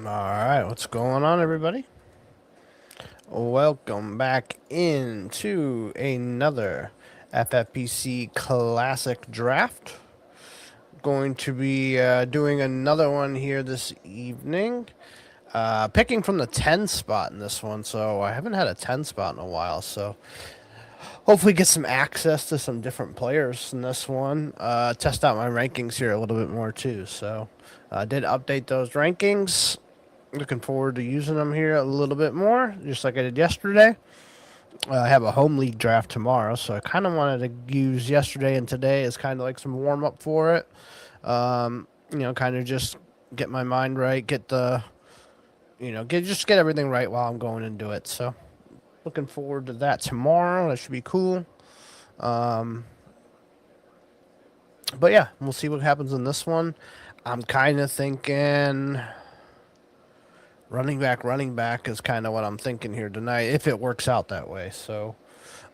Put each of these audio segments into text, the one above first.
Alright, what's going on, everybody? Welcome back into another FFPC Classic Draft. Going to be doing another one here this evening. Picking from the 10 spot in this one, so I haven't had a 10 spot in a while, so hopefully get some access to some different players in this one. Test out my rankings here a little bit more too, so I did update those rankings. Looking forward to using them here a little bit more, just like I did yesterday. I have a home league draft tomorrow, so I kind of wanted to use yesterday and today as kind of like some warm up for it. Kind of just get my mind right, get the, get everything right while I'm going into it. So, looking forward to that tomorrow. That should be cool. But yeah, we'll see what happens in this one. I'm kind of thinking running back is kind of what I'm thinking here tonight, if it works out that way. So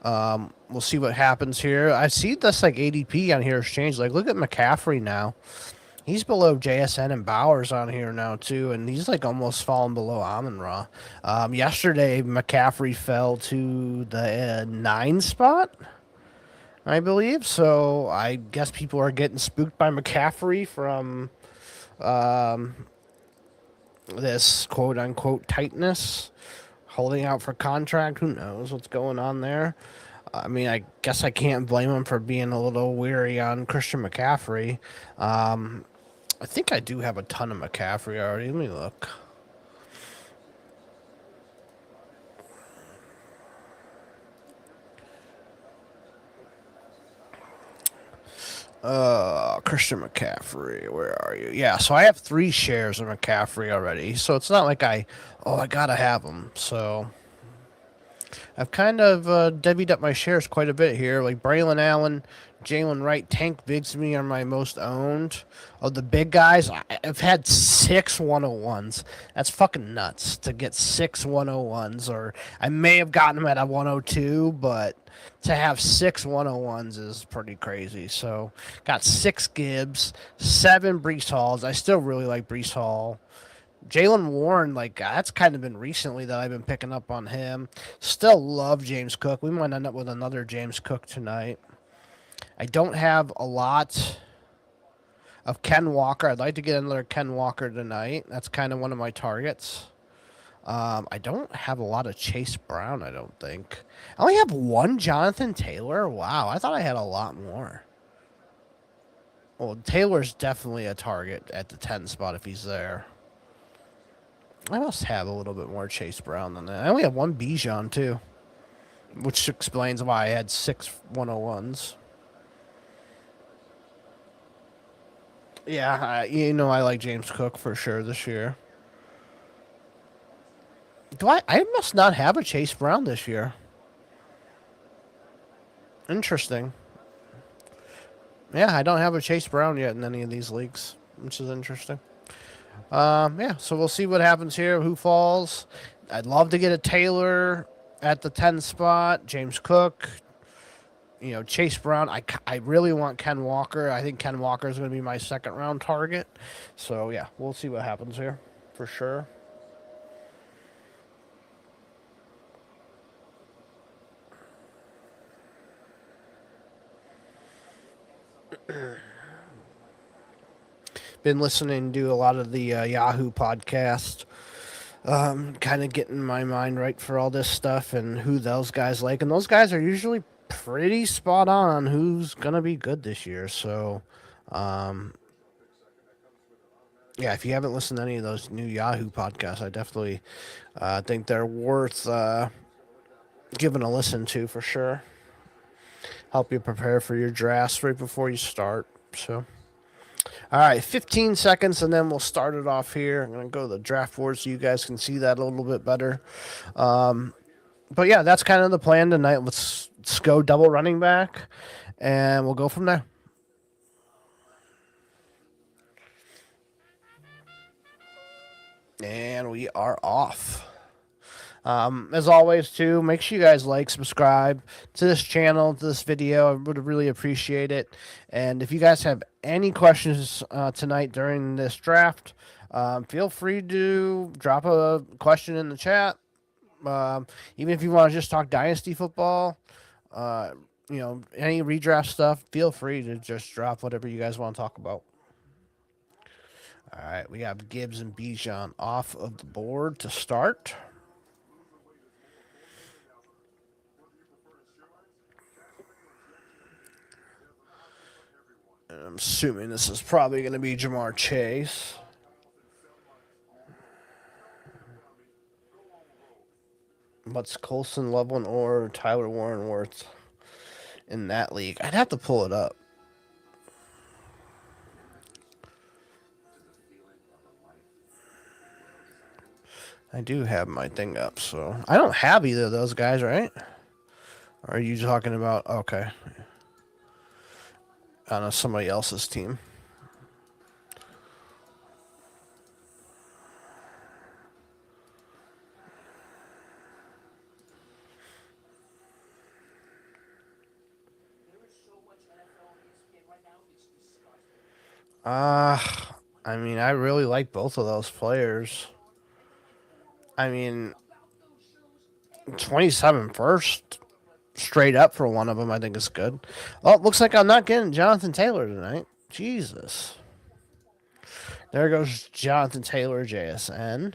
we'll see what happens here. I see this like ADP on here has changed. Like, look at McCaffrey now. He's below JSN and Bowers on here now too, and he's like almost falling below Amon-Ra. Yesterday, McCaffrey fell to the 9 spot, I believe. So I guess people are getting spooked by McCaffrey from this quote unquote tightness, holding out for contract. Who knows what's going on there? I mean, I guess I can't blame him for being a little weary on Christian McCaffrey. I think I do have a ton of McCaffrey already. Let me look. Christian McCaffrey, where are you? Yeah, so I have 3 shares of McCaffrey already. So it's not like I gotta have him. So I've kind of divvied up my shares quite a bit here. Like Braylon Allen, Jalen Wright, Tank Bigsby are my most owned. Of the big guys, I've had 6 101s. That's fucking nuts to get 6 101s. Or I may have gotten them at a 102, but to have 6 101s is pretty crazy. So got 6 Gibbs, 7 Brees Halls. I still really like Brees Hall. Jalen Warren, like that's kind of been recently that I've been picking up on him. Still love James Cook. We might end up with another James Cook tonight. I don't have a lot of Ken Walker. I'd like to get another Ken Walker tonight. That's kind of one of my targets. I don't have a lot of Chase Brown, I don't think. I only have 1 Jonathan Taylor. Wow, I thought I had a lot more. Well, Taylor's definitely a target at the 10 spot if he's there. I must have a little bit more Chase Brown than that. I only have 1 Bijan, too. Which explains why I had 6 101s. Yeah, I like James Cook for sure this year. I must not have a Chase Brown this year. Interesting. Yeah, I don't have a Chase Brown yet in any of these leagues, which is interesting. Yeah, so we'll see what happens here. Who falls? I'd love to get a Taylor at the 10 spot. James Cook. Chase Brown. I really want Ken Walker. I think Ken Walker is going to be my second round target. So, yeah, we'll see what happens here for sure. Been listening to a lot of the Yahoo podcast. Kind of getting my mind right for all this stuff and who those guys like. And those guys are usually pretty spot on who's going to be good this year. So, yeah, if you haven't listened to any of those new Yahoo podcasts, I definitely think they're worth giving a listen to for sure. Help you prepare for your drafts right before you start. So, all right, 15 seconds, and then we'll start it off here. I'm going to go to the draft board so you guys can see that a little bit better. But, yeah, that's kind of the plan tonight. Let's go double running back, and we'll go from there. And we are off. As always, too, make sure you guys like, subscribe to this channel, to this video. I would really appreciate it. And if you guys have any questions tonight during this draft, Feel free to drop a question in the chat. Even if you want to just talk dynasty football, uh, any redraft stuff, feel free to just drop whatever you guys want to talk about. All right, we have Gibbs and Bijan off of the board to start. And I'm assuming this is probably going to be Jamar Chase. What's Colson, Loveland, or Tyler Warren worth in that league? I'd have to pull it up. I do have my thing up, so I don't have either of those guys, right? Or are you talking about okay on somebody else's team? I mean, I really like both of those players. I mean, 27 first, straight up for one of them, I think is good. Oh, it looks like I'm not getting Jonathan Taylor tonight. Jesus. There goes Jonathan Taylor, JSN.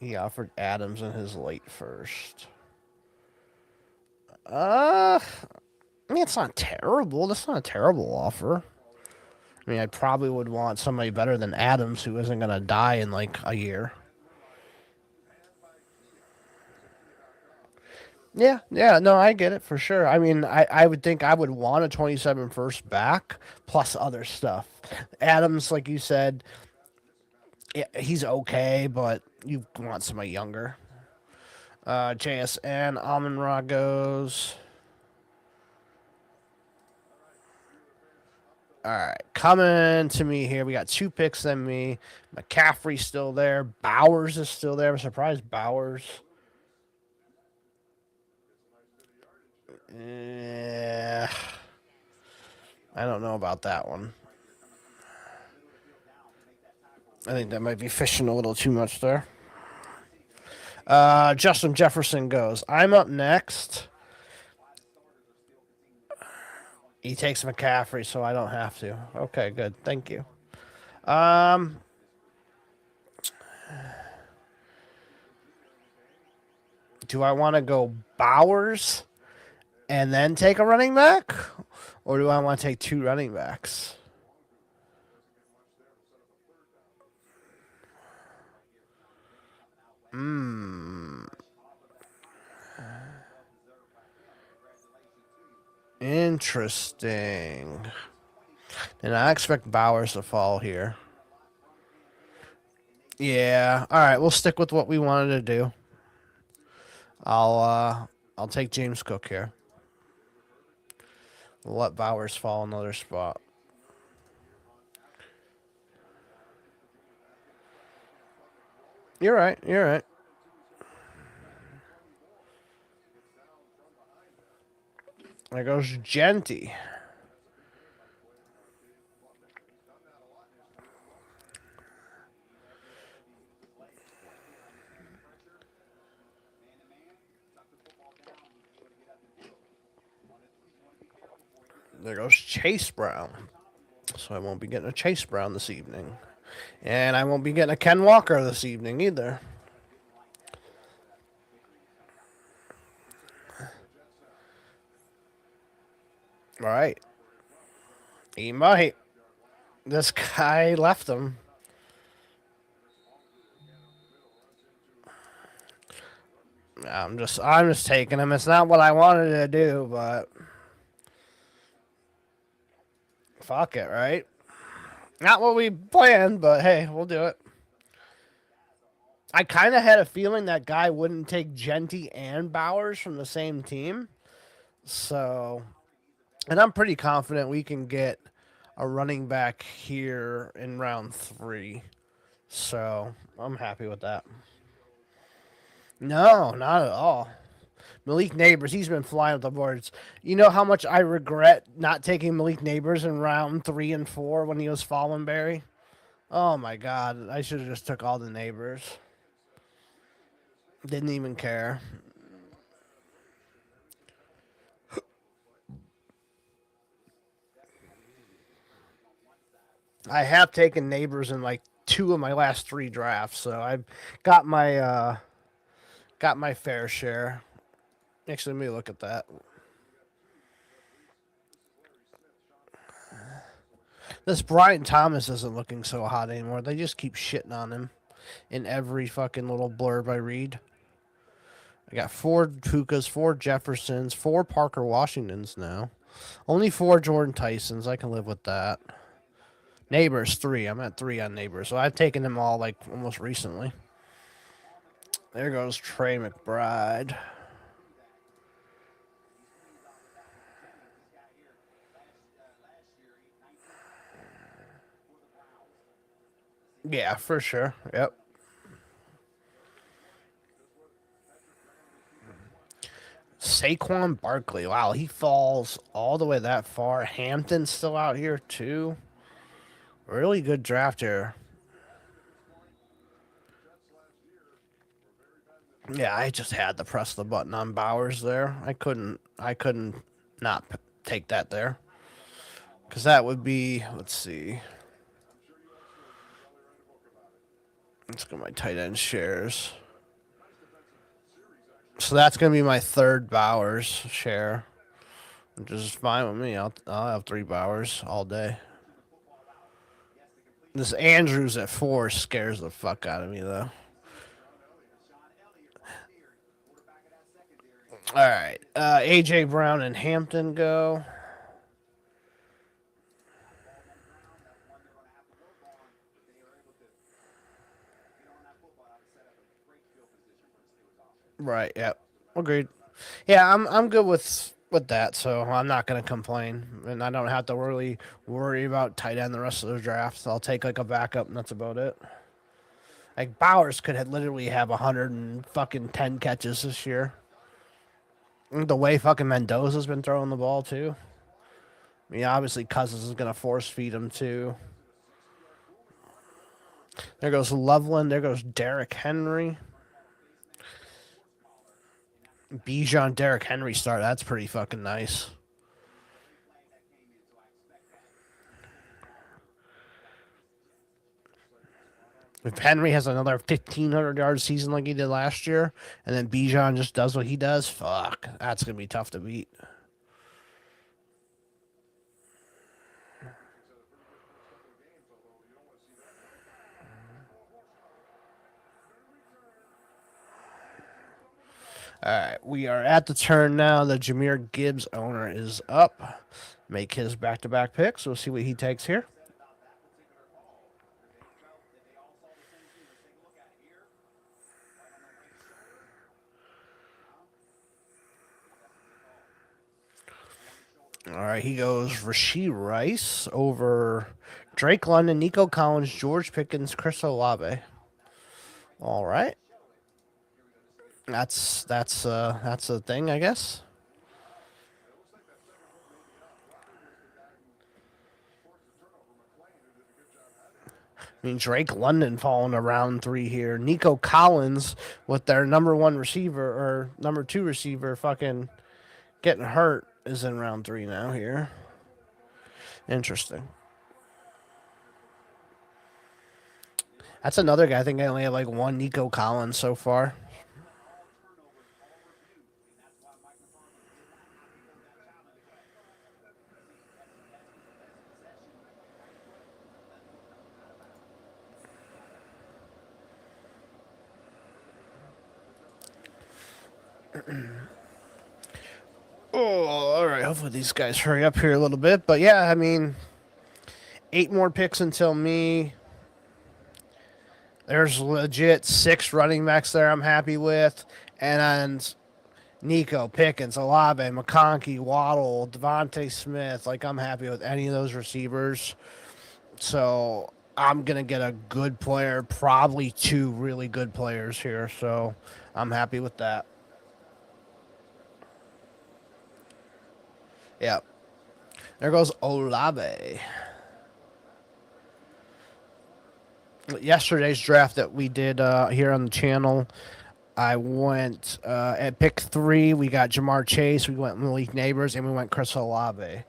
He offered Adams in his late first. I mean, it's not terrible. That's not a terrible offer. I mean, I probably would want somebody better than Adams who isn't going to die in like a year. Yeah, no, I get it for sure. I mean, I would think I would want a 27 first back plus other stuff. Adams, like you said, yeah, he's okay, but you want somebody younger. JSN, Amon Ra goes. All right, coming to me here. We got 2 picks than me. McCaffrey's still there. Bowers is still there. I'm surprised Bowers. Yeah, I don't know about that one. I think that might be fishing a little too much there. Justin Jefferson goes. I'm up next. He takes McCaffrey, so I don't have to. Okay, good. Thank you. Do I want to go Bowers and then take a running back? Or do I want to take 2 running backs? Interesting. And I expect Bowers to fall here. Yeah. All right, we'll stick with what we wanted to do. I'll take James Cook here. We'll let Bowers fall another spot. You're right. There goes Genty. There goes Chase Brown. So I won't be getting a Chase Brown this evening. And I won't be getting a Ken Walker this evening either. All right. He might. This guy left him. I'm just taking him. It's not what I wanted to do, but fuck it, right? Not what we planned, but hey, we'll do it. I kind of had a feeling that guy wouldn't take Genty and Bowers from the same team. So, and I'm pretty confident we can get a running back here in round 3. So, I'm happy with that. No, not at all. Malik Neighbors, he's been flying up the boards. You know how much I regret not taking Malik Neighbors in round 3 and 4 when he was fallen Barry? Oh my god, I should have just took all the neighbors. Didn't even care. I have taken neighbors in like 2 of my last 3 drafts, so I've got my fair share. Actually, let me look at that. This Brian Thomas isn't looking so hot anymore. They just keep shitting on him in every fucking little blurb I read. I got 4 Pukas, 4 Jeffersons, 4 Parker Washingtons now. Only 4 Jordan Tysons. I can live with that. Neighbors 3. I'm at 3 on Neighbors, so I've taken them all like almost recently. There goes Trey McBride. Yeah, for sure. Yep. Saquon Barkley. Wow, he falls all the way that far. Hampton's still out here too. Really good draft here. Yeah, I just had to press the button on Bowers there. I couldn't not take that there. Cuz that would be, let's see. Let's go my tight end shares. So that's going to be my 3rd Bowers share, which is fine with me. I'll have 3 Bowers all day. This Andrews at 4 scares the fuck out of me, though. All right. A.J. Brown and Hampton go. Right, yep. Agreed. Yeah, I'm good with that, so I'm not gonna complain, and I don't have to really worry about tight end the rest of the draft. I'll take like a backup, and that's about it. Like Bowers could have literally have 110 catches this year. The way fucking Mendoza's been throwing the ball too. I mean, obviously Cousins is gonna force feed him too. There goes Loveland. There goes Derrick Henry. Bijan, Derrick Henry start. That's pretty fucking nice. If Henry has another 1,500-yard season like he did last year, and then Bijan just does what he does, fuck, that's gonna be tough to beat. All right, we are at the turn now. The Jahmyr Gibbs owner is up. Make his back-to-back picks. We'll see what he takes here. All right, he goes Rashee Rice over Drake London, Nico Collins, George Pickens, Chris Olave. All right, that's a thing, I guess. I mean, Drake London falling to round 3 here. Nico Collins with their number 1 receiver or number 2 receiver fucking getting hurt is in round 3 now here. Interesting. That's another guy. I think I only have like 1 Nico Collins so far. Oh, all right. Hopefully these guys hurry up here a little bit. But yeah, I mean, 8 more picks until me. There's legit 6 running backs there I'm happy with. And Nico, Pickens, Olave, McConkey, Waddle, Devontae Smith. Like, I'm happy with any of those receivers. So I'm going to get a good player, probably 2 really good players here. So I'm happy with that. Yeah. There goes Olave. Yesterday's draft that we did here on the channel, I went at pick 3. We got Jamar Chase, we went Malik Neighbors, and we went Chris Olave.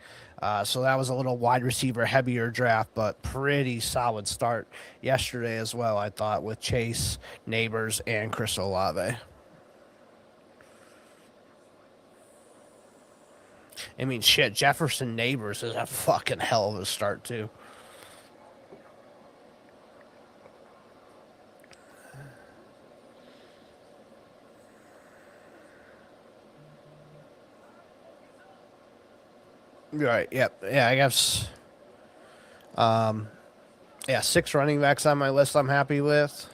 So that was a little wide receiver heavier draft, but pretty solid start yesterday as well, I thought, with Chase, Neighbors, and Chris Olave. I mean, shit, Jefferson Neighbors is a fucking hell of a start, too. Right, yep. Yeah, I guess. Yeah, 6 running backs on my list I'm happy with.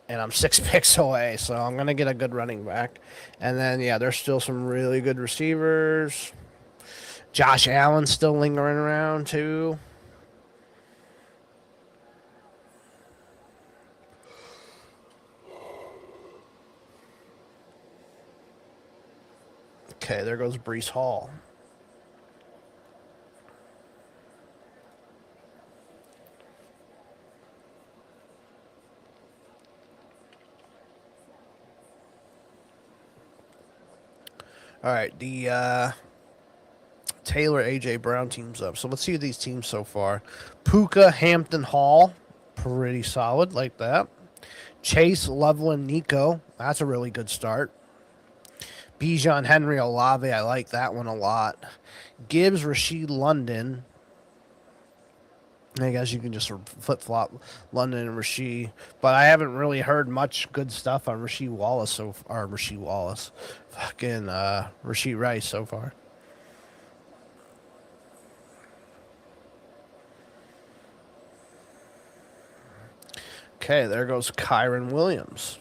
And I'm 6 picks away, so I'm going to get a good running back. And then, yeah, there's still some really good receivers. Josh Allen still lingering around, too. Okay, there goes Breece Hall. All right, the Taylor A.J. Brown team's up. So let's see these teams so far. Puka, Hampton, Hall. Pretty solid, like that. Chase, Loveland, Nico. That's a really good start. Bijan, Henry, Olave. I like that one a lot. Gibbs, Rashid, London. I guess you can just flip flop London and Rasheed, but I haven't really heard much good stuff on Rasheed Wallace so far. Rasheed Wallace, fucking Rasheed Rice so far. Okay, there goes Kyron Williams.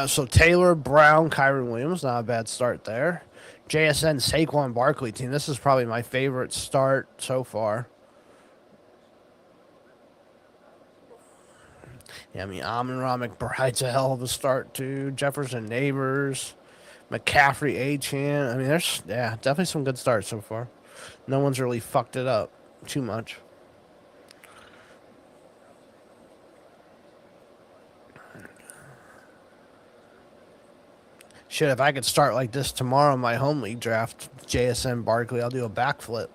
So Taylor, Brown, Kyron Williams, not a bad start there. JSN Saquon Barkley team. This is probably my favorite start so far. Yeah, I mean, Amon-Ra McBride's a hell of a start too. Jefferson Neighbors, McCaffrey, Achane. I mean, there's definitely some good starts so far. No one's really fucked it up too much. Shit, if I could start like this tomorrow in my home league draft, JSN Barkley, I'll do a backflip.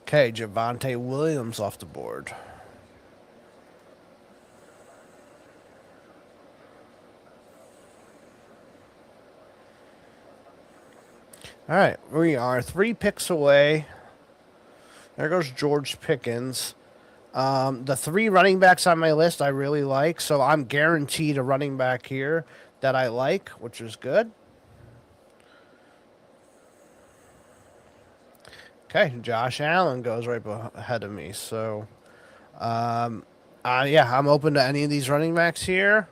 Okay, Javonte Williams off the board. All right, we are 3 picks away. There goes George Pickens. The 3 running backs on my list I really like, so I'm guaranteed a running back here that I like, which is good. Okay, Josh Allen goes right ahead of me, so yeah, I'm open to any of these running backs here.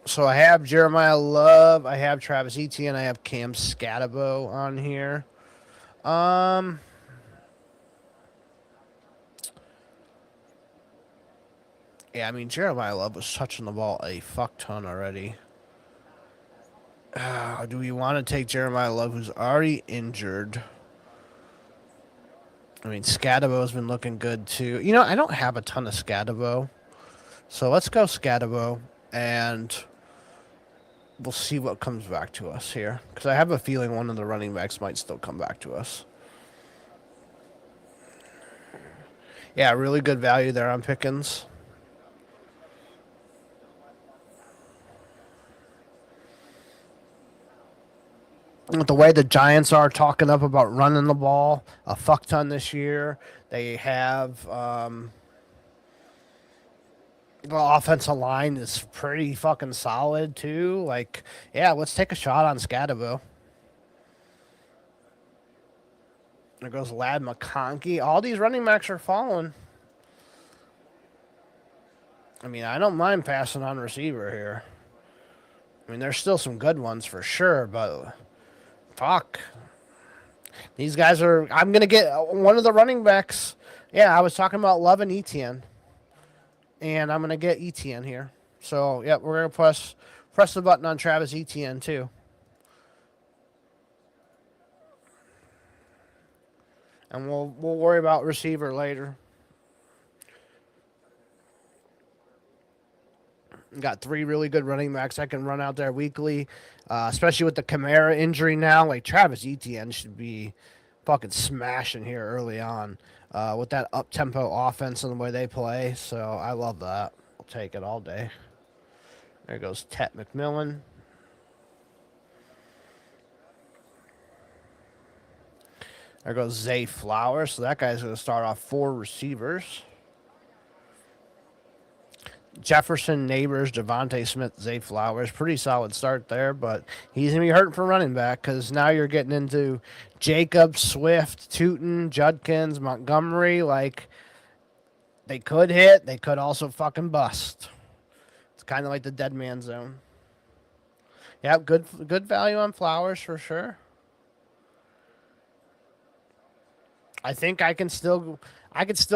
So I have Jeremiah Love, I have Travis Etienne, I have Cam Scatabo on here. Yeah, I mean, Jeremiah Love was touching the ball a fuck ton already. Do we want to take Jeremiah Love, who's already injured? I mean, Scatabo has been looking good too. You know, I don't have a ton of Scatabo, so let's go Scatabo, and we'll see what comes back to us here. Because I have a feeling one of the running backs might still come back to us. Yeah, really good value there on Pickens. With the way the Giants are talking up about running the ball a fuck ton this year, they have the offensive line is pretty fucking solid too. Like, yeah, let's take a shot on Scatabo. There goes Lad McConkey. All these running backs are falling. I mean, I don't mind passing on receiver here. I mean, there's still some good ones for sure, but fuck. These guys are. I'm going to get one of the running backs. Yeah, I was talking about Love and Etienne. And I'm going to get Etienne here. So, yep, we're going to press the button on Travis Etienne, too. And we'll worry about receiver later. Got three really good running backs I can run out there weekly, especially with the Kamara injury now. Like Travis Etienne should be fucking smashing here early on with that up tempo offense and the way they play. So I love that. I'll take it all day. There goes Tet McMillan. There goes Zay Flowers. So that guy's going to start off 4 receivers. Jefferson, Neighbors, Devontae Smith, Zay Flowers. Pretty solid start there, but he's going to be hurting for running back because now you're getting into Jacobs, Swift, Tootin, Judkins, Montgomery. Like, they could hit. They could also fucking bust. It's kind of like the dead man zone. Yep, good value on Flowers for sure. I think I could still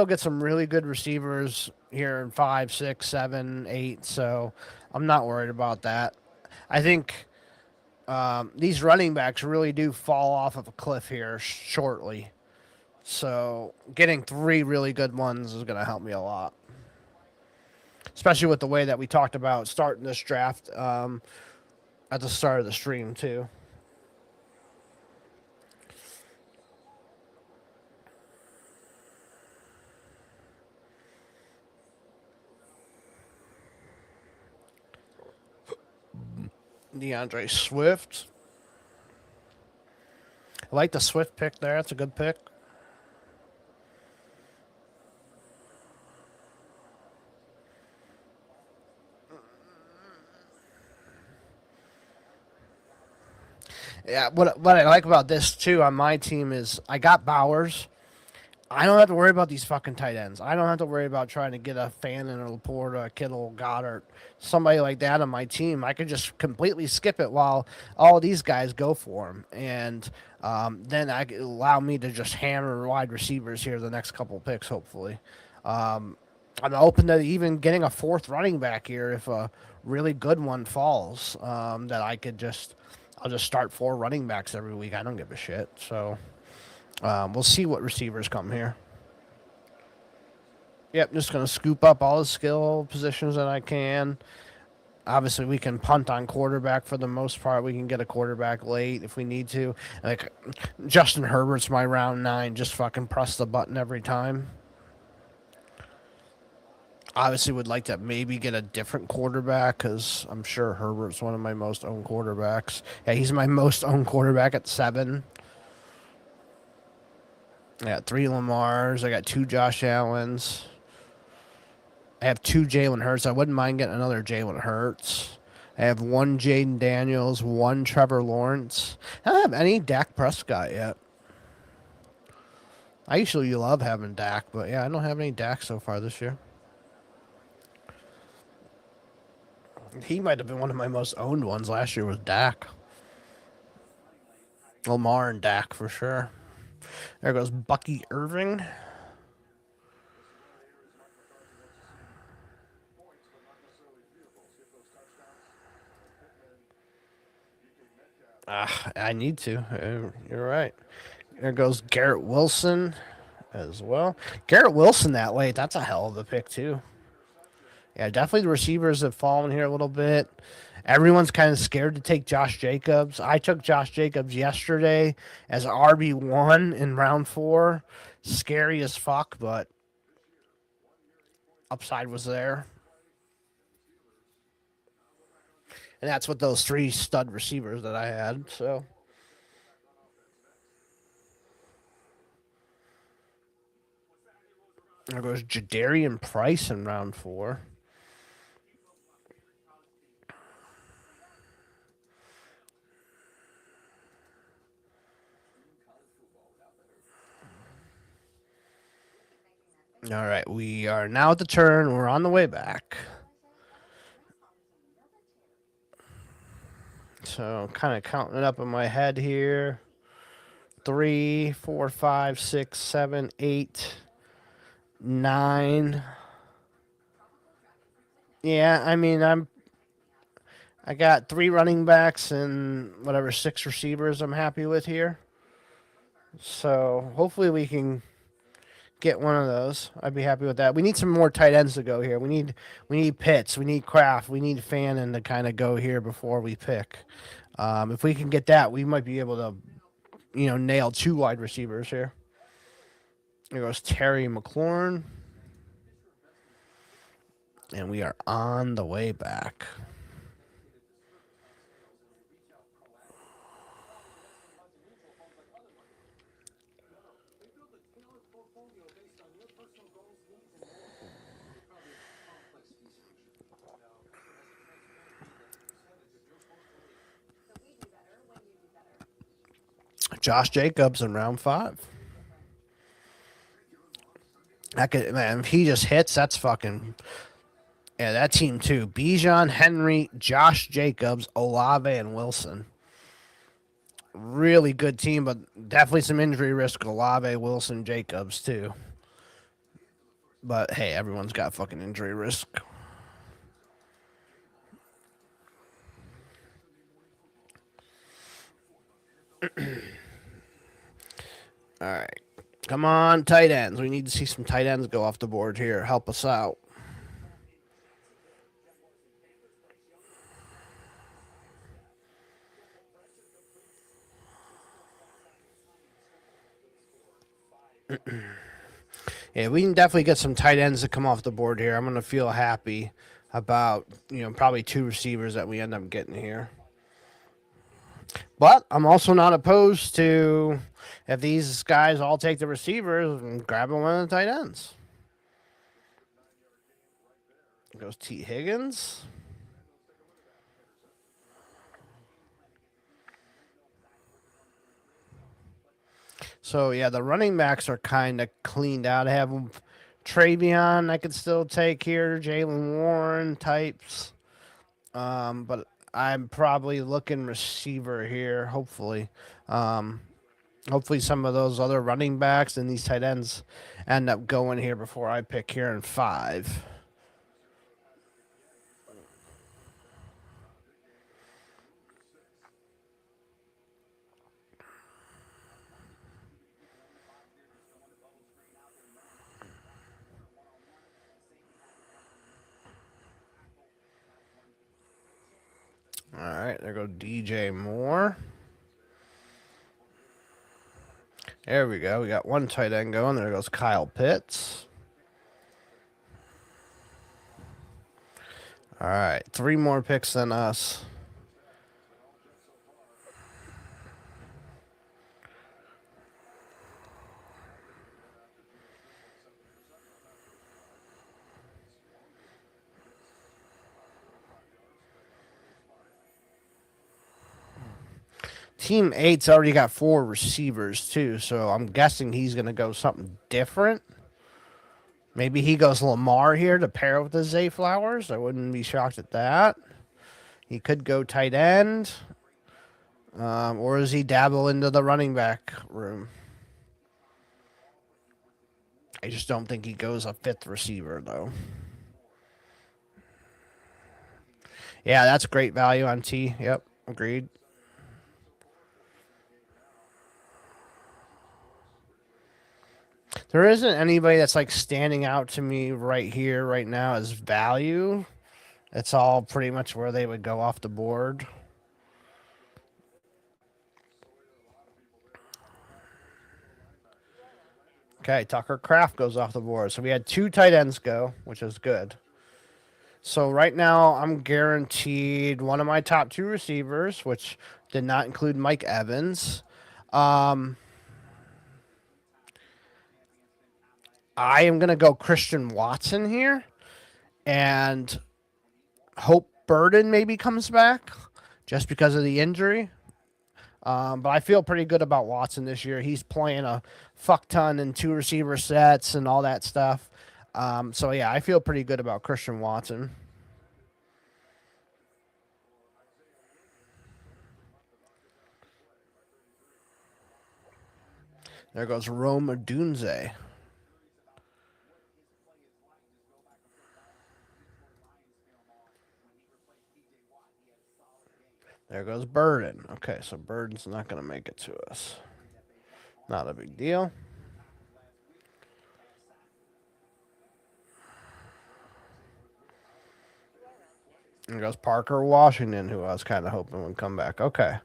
get some really good receivers here in 5, 6, 7, 8. So I'm not worried about that. I think these running backs really do fall off of a cliff here shortly. So getting 3 really good ones is going to help me a lot, especially with the way that we talked about starting this draft at the start of the stream too. DeAndre Swift. I like the Swift pick there. That's a good pick. Yeah, what I like about this too on my team is I got Bowers. I don't have to worry about these fucking tight ends. I don't have to worry about trying to get a Fannin or Laporta, Kittle, Goddard, somebody like that on my team. I could just completely skip it while all these guys go for him, and then I could allow me to just hammer wide receivers here the next couple picks, hopefully. I'm open to even getting a 4th running back here if a really good one falls. That I'll just start 4 running backs every week. I don't give a shit. So. We'll see what receivers come here. Yep, just going to scoop up all the skill positions that I can. Obviously, we can punt on quarterback for the most part. We can get a quarterback late if we need to. Like, Justin Herbert's my round 9. Just fucking press the button every time. Obviously, would like to maybe get a different quarterback because I'm sure Herbert's one of my most owned quarterbacks. Yeah, he's my most owned quarterback at 7. I got 3 Lamars. I got 2 Josh Allens. I have 2 Jalen Hurts. I wouldn't mind getting another Jalen Hurts. I have 1 Jaden Daniels, 1 Trevor Lawrence. I don't have any Dak Prescott yet. I usually love having Dak, but yeah, I don't have any Dak so far this year. He might have been one of my most owned ones last year was Dak. Lamar and Dak for sure. There goes Bucky Irving. I need to. You're right. There goes Garrett Wilson as well. Garrett Wilson that late. That's a hell of a pick, too. Yeah, definitely the receivers have fallen here a little bit. Everyone's kind of scared to take Josh Jacobs. I took Josh Jacobs yesterday as RB1 in round 4. Scary as fuck, but upside was there. And that's with those 3 stud receivers that I had. So there goes Jadarian Price in round 4. All right, we are now at the turn. We're on the way back. So kind of counting it up in my head here. 3, 4, 5, 6, 7, 8, 9. Yeah, I mean I got 3 running backs and whatever 6 receivers I'm happy with here. So hopefully we can get one of those. I'd be happy with that. We need some more tight ends to go here. We need Pitts, we need Kraft, we need Fannin to kind of go here before we pick. If we can get that, we might be able to, nail 2 wide receivers here. There goes Terry McLaurin, and we are on the way back. Josh Jacobs in round 5. Man, if he just hits, that's fucking. Yeah, that team too. Bijan, Henry, Josh Jacobs, Olave, and Wilson. Really good team, but definitely some injury risk. Olave, Wilson, Jacobs too. But hey, everyone's got fucking injury risk. All right. Come on, tight ends. We need to see some tight ends go off the board here. Help us out. Yeah, we can definitely get some tight ends to come off the board here. I'm going to feel happy about, probably 2 receivers that we end up getting here. But I'm also not opposed to if these guys all take the receivers and grabbing one of the tight ends. Goes T. Higgins. So, yeah, the running backs are kind of cleaned out. I have Travion I could still take here, Jaylen Warren types. But I'm probably looking receiver here, hopefully. Hopefully some of those other running backs and these tight ends end up going here before I pick here in 5. All right, there go DJ Moore. There we go. We got one tight end going. There goes Kyle Pitts. All right, 3 more picks than us. Team 8's already got 4 receivers, too, so I'm guessing he's going to go something different. Maybe he goes Lamar here to pair with the Zay Flowers. I wouldn't be shocked at that. He could go tight end. Or does he dabble into the running back room? I just don't think he goes a 5th receiver, though. Yeah, that's great value on T. Yep, agreed. There isn't anybody that's like standing out to me right here, right now as value. It's all pretty much where they would go off the board. Okay, Tucker Kraft goes off the board. So we had 2 tight ends go, which is good. So right now I'm guaranteed one of my top 2 receivers, which did not include Mike Evans. I am going to go Christian Watson here and hope Burden maybe comes back just because of the injury. But I feel pretty good about Watson this year. He's playing a fuck ton in 2 receiver sets and all that stuff. So, yeah, I feel pretty good about Christian Watson. There goes Rome Odunze. There goes Burden. Okay, so Burden's not going to make it to us. Not a big deal. There goes Parker Washington, who I was kind of hoping would come back. Okay.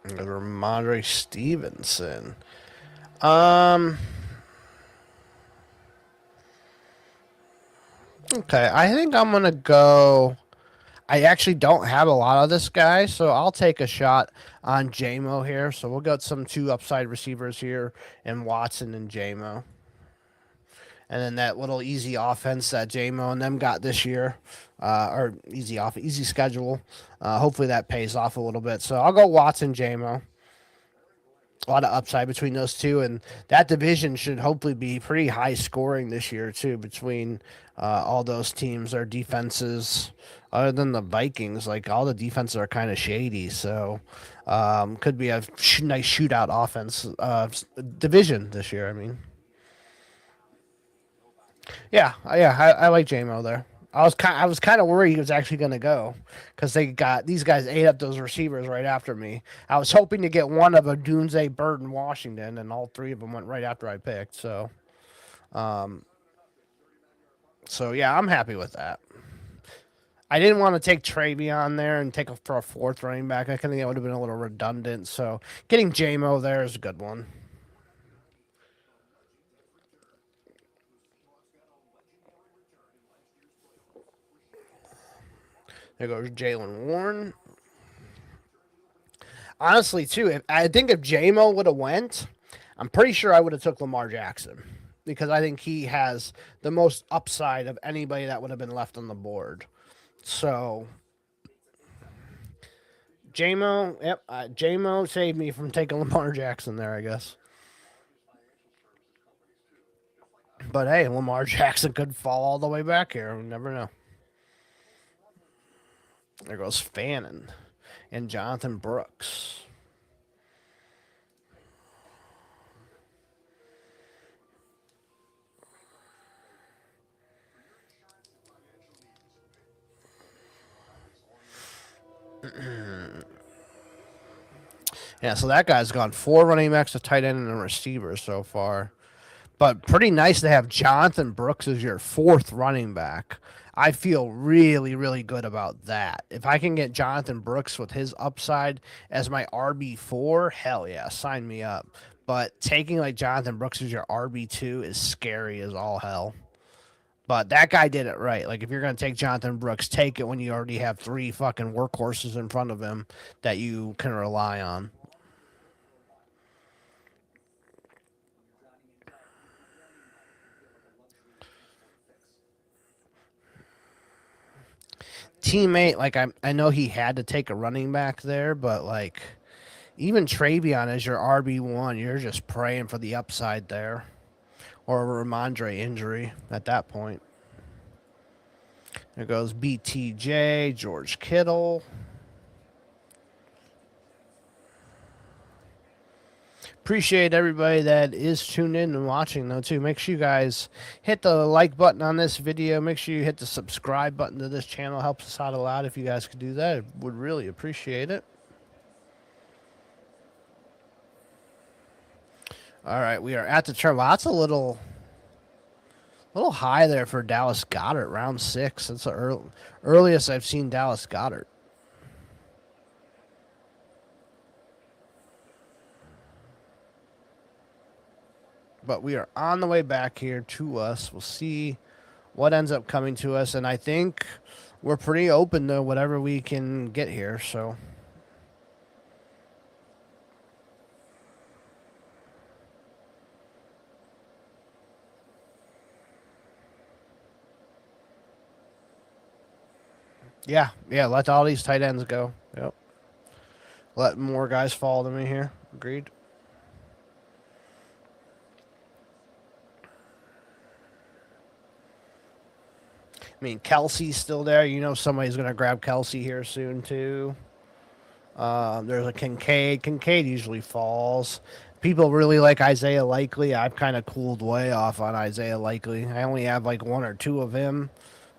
Ramondre Stevenson. Okay, I think I'm gonna go. I actually don't have a lot of this guy, so I'll take a shot on JMO here. So we'll get some two upside receivers here, and Watson and JMO. And then that little easy offense that JMO and them got this year, or easy schedule. Hopefully that pays off a little bit. So I'll go Watson, JMO. A lot of upside between those two, and that division should hopefully be pretty high scoring this year too. Between all those teams, their defenses, other than the Vikings, like all the defenses are kind of shady. So could be a nice shootout offense division this year. I mean. I like JMO there. I was kind of worried he was actually going to go because these guys ate up those receivers right after me. I was hoping to get one of Odunze, Burden, Washington, and all three of them went right after I picked. So yeah, I'm happy with that. I didn't want to take Travion there and take for a fourth running back. I think that would have been a little redundant. So getting JMO there is a good one. There goes Jaylen Warren. Honestly, too, I think if JMO would have went, I'm pretty sure I would have took Lamar Jackson because I think he has the most upside of anybody that would have been left on the board. So JMO saved me from taking Lamar Jackson there, I guess. But hey, Lamar Jackson could fall all the way back here. We never know. There goes Fannin and Jonathan Brooks. Yeah, so that guy's gone 4 running backs, a tight end, and a receiver so far. But pretty nice to have Jonathan Brooks as your 4th running back. I feel really, really good about that. If I can get Jonathan Brooks with his upside as my RB4, hell yeah, sign me up. But taking like Jonathan Brooks as your RB2 is scary as all hell. But that guy did it right. Like if you're gonna take Jonathan Brooks, take it when you already have 3 fucking workhorses in front of him that you can rely on. Teammate, like I know he had to take a running back there, but like even Travion as your RB1, you're just praying for the upside there, or a Ramondre injury at that point. There goes BTJ, George Kittle. Appreciate everybody that is tuned in and watching though too. Make sure you guys hit the like button on this video. Make sure you hit the subscribe button to this channel. Helps us out a lot. If you guys could do that, I would really appreciate it. All right, we are at the turn. Well, that's a little high there for Dallas Goedert, round 6. That's the earliest I've seen Dallas Goedert. But we are on the way back here to us. We'll see what ends up coming to us, and I think we're pretty open to whatever we can get here. So. Yeah. Let all these tight ends go. Yep. Let more guys fall to me here. Agreed. I mean, Kelsey's still there. You know somebody's going to grab Kelsey here soon, too. There's a Kincaid. Kincaid usually falls. People really like Isaiah Likely. I've kind of cooled way off on Isaiah Likely. I only have like one or two of him.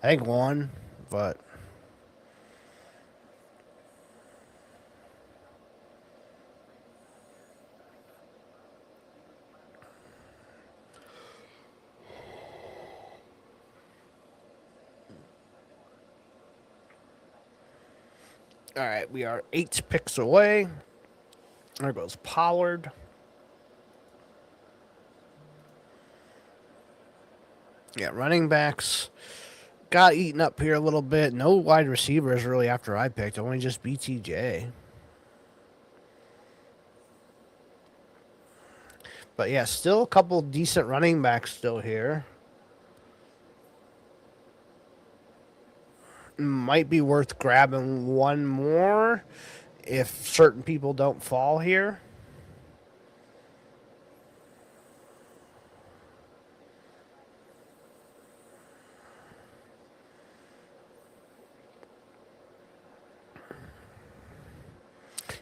I think one, but all right, we are 8 picks away. There goes Pollard. Yeah, running backs got eaten up here a little bit. No wide receivers really after I picked. Only just BTJ. But yeah, still a couple decent running backs still here. Might be worth grabbing one more if certain people don't fall here.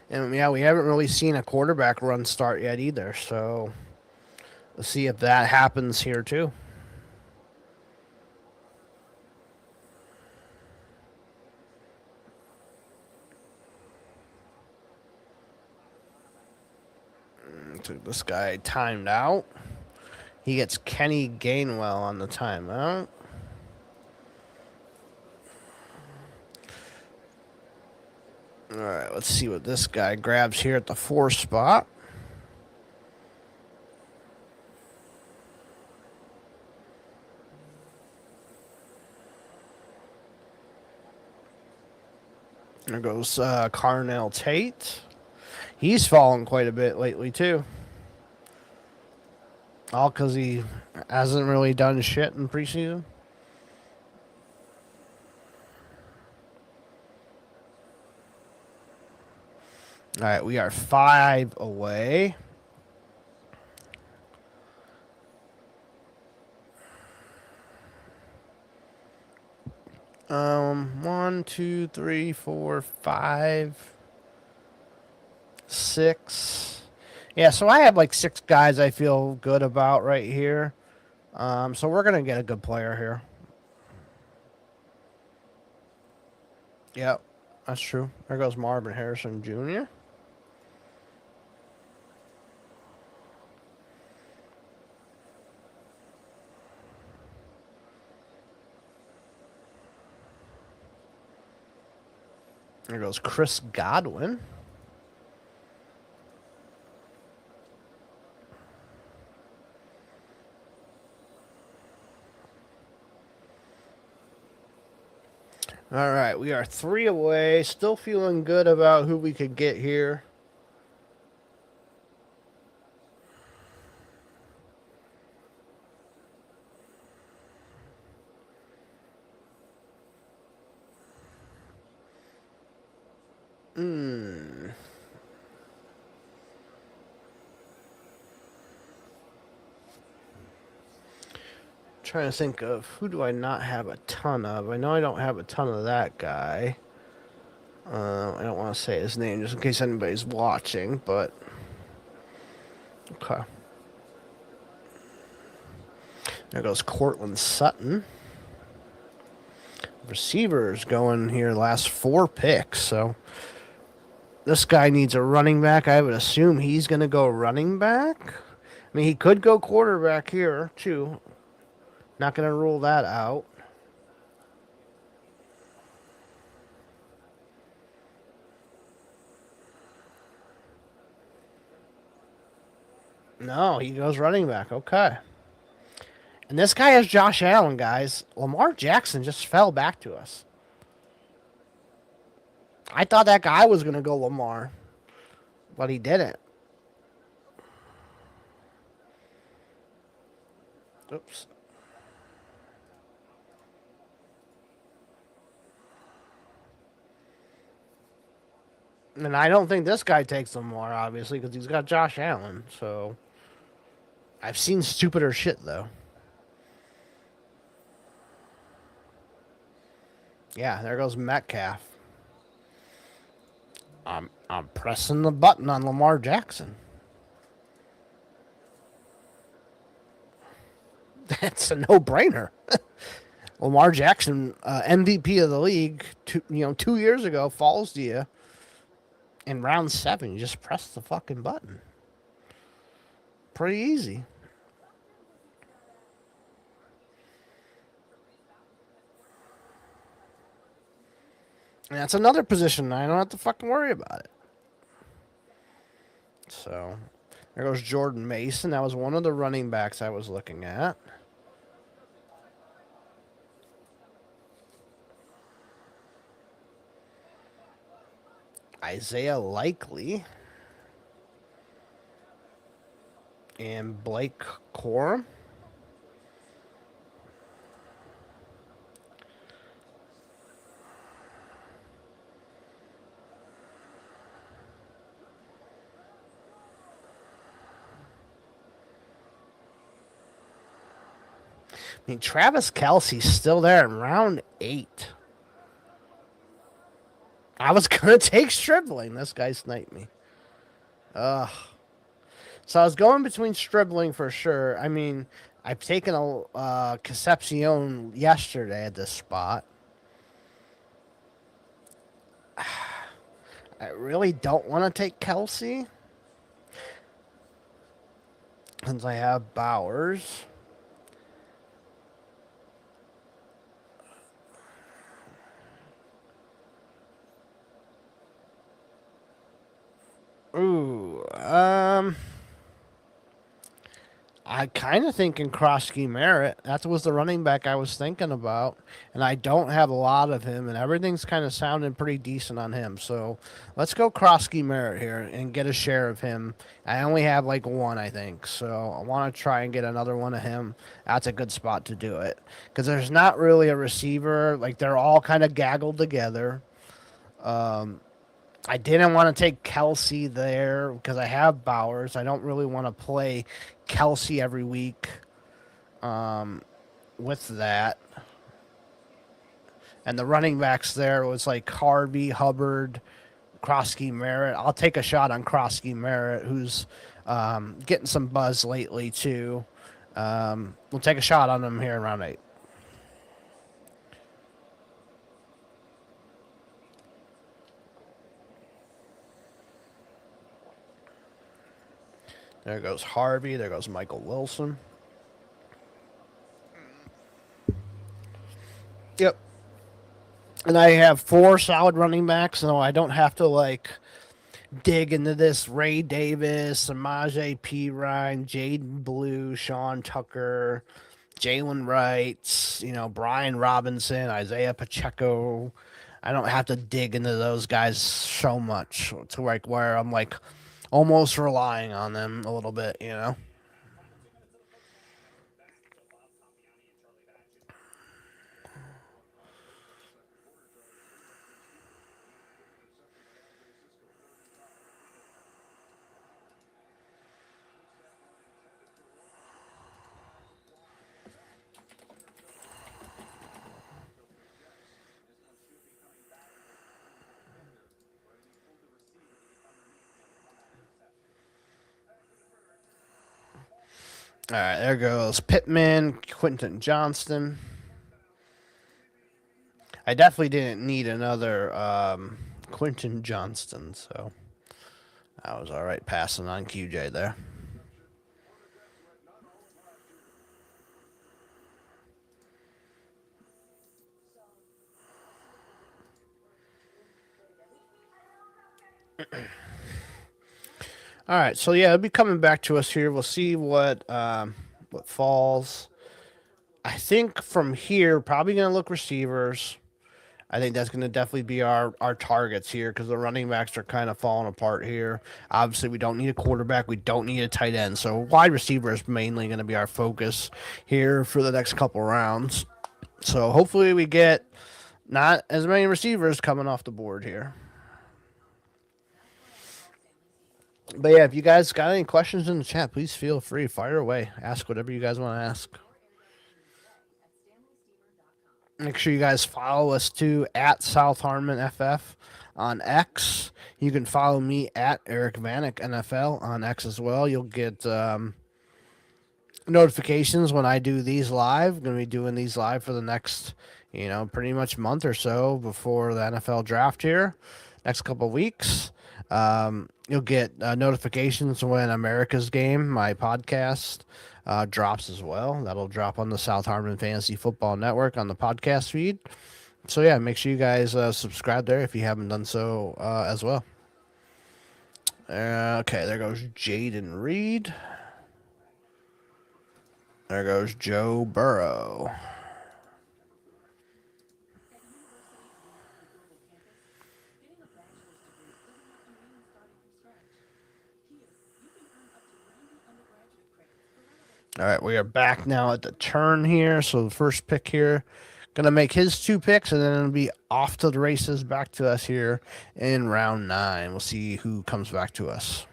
And yeah, we haven't really seen a quarterback run start yet either. So let's see if that happens here too. So this guy timed out. He gets Kenny Gainwell on the timeout. All right, let's see what this guy grabs here at the 4 spot. There goes Carnell Tate. He's fallen quite a bit lately, too. All because he hasn't really done shit in preseason. All right, we are 5 away. One, two, three, four, 5, 6. Yeah, so I have like 6 guys I feel good about right here. So we're gonna get a good player here. Yep, that's true. There goes Marvin Harrison Jr. There goes Chris Godwin. All right, we are 3 away. Still feeling good about who we could get here. Trying to think of who do I not have a ton of. I know I don't have a ton of that guy. I don't want to say his name just in case anybody's watching, but okay. There goes Cortland Sutton. Receivers going here last 4 picks, so this guy needs a running back. I would assume he's going to go running back. I mean, he could go quarterback here too. Not going to rule that out. No, he goes running back. Okay. And this guy is Josh Allen, guys. Lamar Jackson just fell back to us. I thought that guy was going to go Lamar, but he didn't. Oops. And I don't think this guy takes them more, obviously, because he's got Josh Allen. So I've seen stupider shit though. Yeah, there goes Metcalf. I'm pressing the button on Lamar Jackson. That's a no-brainer. Lamar Jackson, MVP of the league, 2 years ago, falls to you in round 7. You just press the fucking button. Pretty easy. And that's another position I don't have to fucking worry about it. So there goes Jordan Mason. That was one of the running backs I was looking at. Isaiah Likely and Blake Corum. I mean, Travis Kelce's still there in round 8. I was going to take Stribling. This guy sniped me. Ugh. So I was going between Stribling for sure. I mean, I've taken a Concepcion yesterday at this spot. I really don't want to take Kelce. Since I have Bowers. Ooh, I kind of thinking Krosky Merritt. That was the running back I was thinking about, and I don't have a lot of him, and everything's kind of sounding pretty decent on him. So let's go Krosky Merritt here and get a share of him. I only have like one, I think, so I want to try and get another one of him. That's a good spot to do it because there's not really a receiver. Like they're all kind of gaggled together. I didn't want to take Kelce there because I have Bowers. I don't really want to play Kelce every week with that. And the running backs there was like Harvey, Hubbard, Krosky Merritt. I'll take a shot on Krosky Merritt, who's getting some buzz lately too. We'll take a shot on him here in round 8. There goes Harvey. There goes Michael Wilson. Yep. And I have 4 solid running backs, so I don't have to like dig into this Ray Davis, Samaje Perine, Jaden Blue, Sean Tucker, Jalen Wright, Brian Robinson, Isaiah Pacheco. I don't have to dig into those guys so much to like where I'm like almost relying on them a little bit. All right, there goes Pittman, Quentin Johnston. I definitely didn't need another Quentin Johnston, so I was all right passing on QJ there. All right, so yeah, it'll be coming back to us here. We'll see what falls. I think from here, probably gonna look receivers. I think that's going to definitely be our targets here because the running backs are kind of falling apart here. Obviously, we don't need a quarterback. We don't need a tight end. So wide receiver is mainly going to be our focus here for the next couple rounds. So hopefully we get not as many receivers coming off the board here. But yeah, if you guys got any questions in the chat, please feel free. Fire away. Ask whatever you guys want to ask. Make sure you guys follow us too at South Harmon FF on X. You can follow me at Eric Vanek NFL on X as well. You'll get notifications when I do these live. Going to be doing these live for the next, pretty much month or so before the NFL draft here. Next couple of weeks. You'll get notifications when America's Game, my podcast, drops as well. That'll drop on the South Harmon Fantasy Football Network on the podcast feed. So yeah, make sure you guys subscribe there if you haven't done so as well. Okay, there goes Jaden Reed. There goes Joe Burrow. All right, we are back now at the turn here. So the first pick here, gonna make his 2 picks, and then it'll be off to the races back to us here in round 9. We'll see who comes back to us.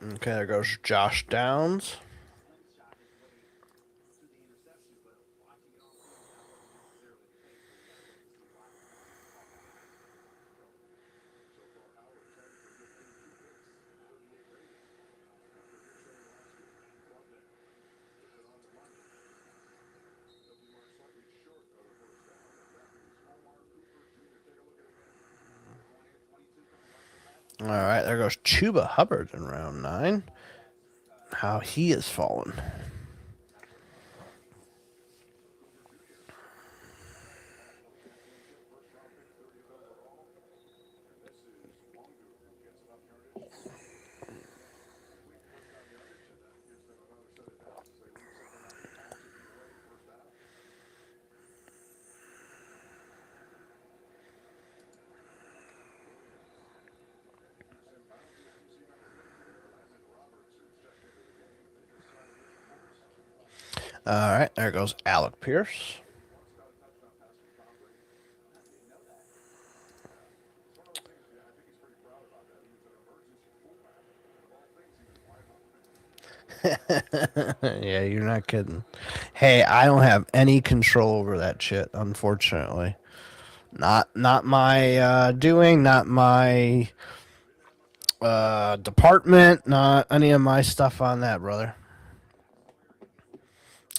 Okay, there goes Josh Downs. All right, there goes Chuba Hubbard in round 9. How he has fallen. All right, there goes Alec Pierce. Yeah, you're not kidding. Hey, I don't have any control over that shit, unfortunately. Not my doing, not my department, not any of my stuff on that, brother.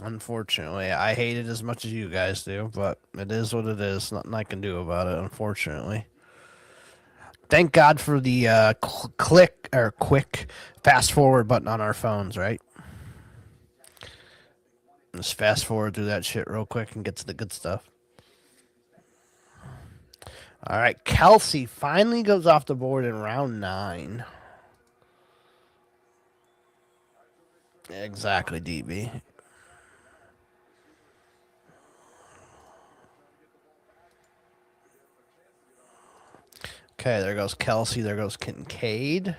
Unfortunately, I hate it as much as you guys do, but it is what it is. Nothing I can do about it, unfortunately. Thank God for the click or quick fast forward button on our phones, right? Just fast forward through that shit real quick and get to the good stuff. All right, Kelsey finally goes off the board in round 9. Exactly, DB. Okay, there goes Kelsey. There goes Kincaid.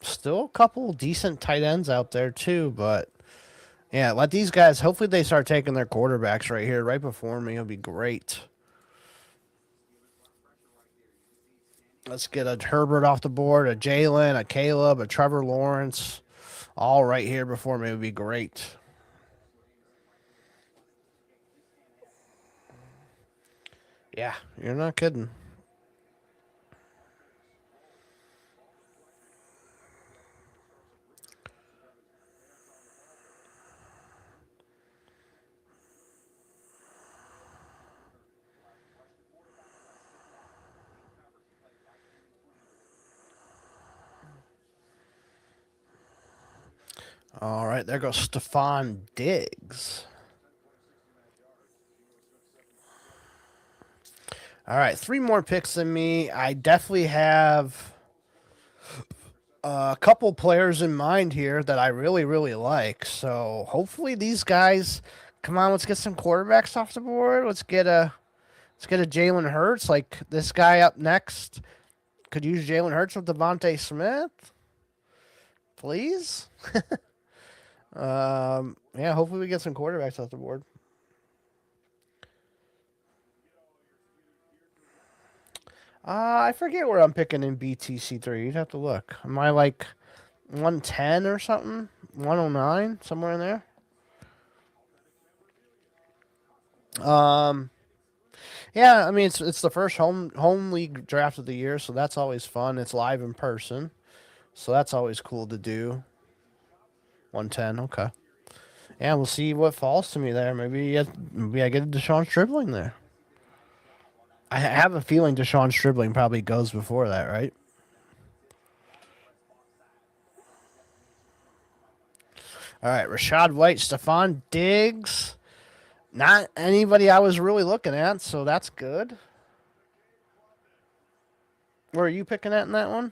Still a couple decent tight ends out there, too, but yeah, let these guys, hopefully they start taking their quarterbacks right here, right before me. It'll be great. Let's get a Herbert off the board, a Jalen, a Caleb, a Trevor Lawrence, all right here before me. It would be great. Yeah, you're not kidding. All right, there goes Stephon Diggs. All right, 3 more picks than me. I definitely have A couple players in mind here that I really, really like. So hopefully these guys, come on, let's get some quarterbacks off the board. Let's get a Jalen Hurts. Like this guy up next could use Jalen Hurts with Devontae Smith, please. Yeah, hopefully we get some quarterbacks off the board. I forget where I'm picking in BTC3. You'd have to look. Am I like 110 or something? 109, somewhere in there. Um, yeah, I mean it's the first home league draft of the year, so that's always fun. It's live in person, so that's always cool to do. 110, okay. Yeah, we'll see what falls to me there. Maybe I get a Deshaun Stribling there. I have a feeling Deshaun Stribling probably goes before that, right? All right, Rashad White, Stephon Diggs. Not anybody I was really looking at, so that's good. Where are you picking at in that one?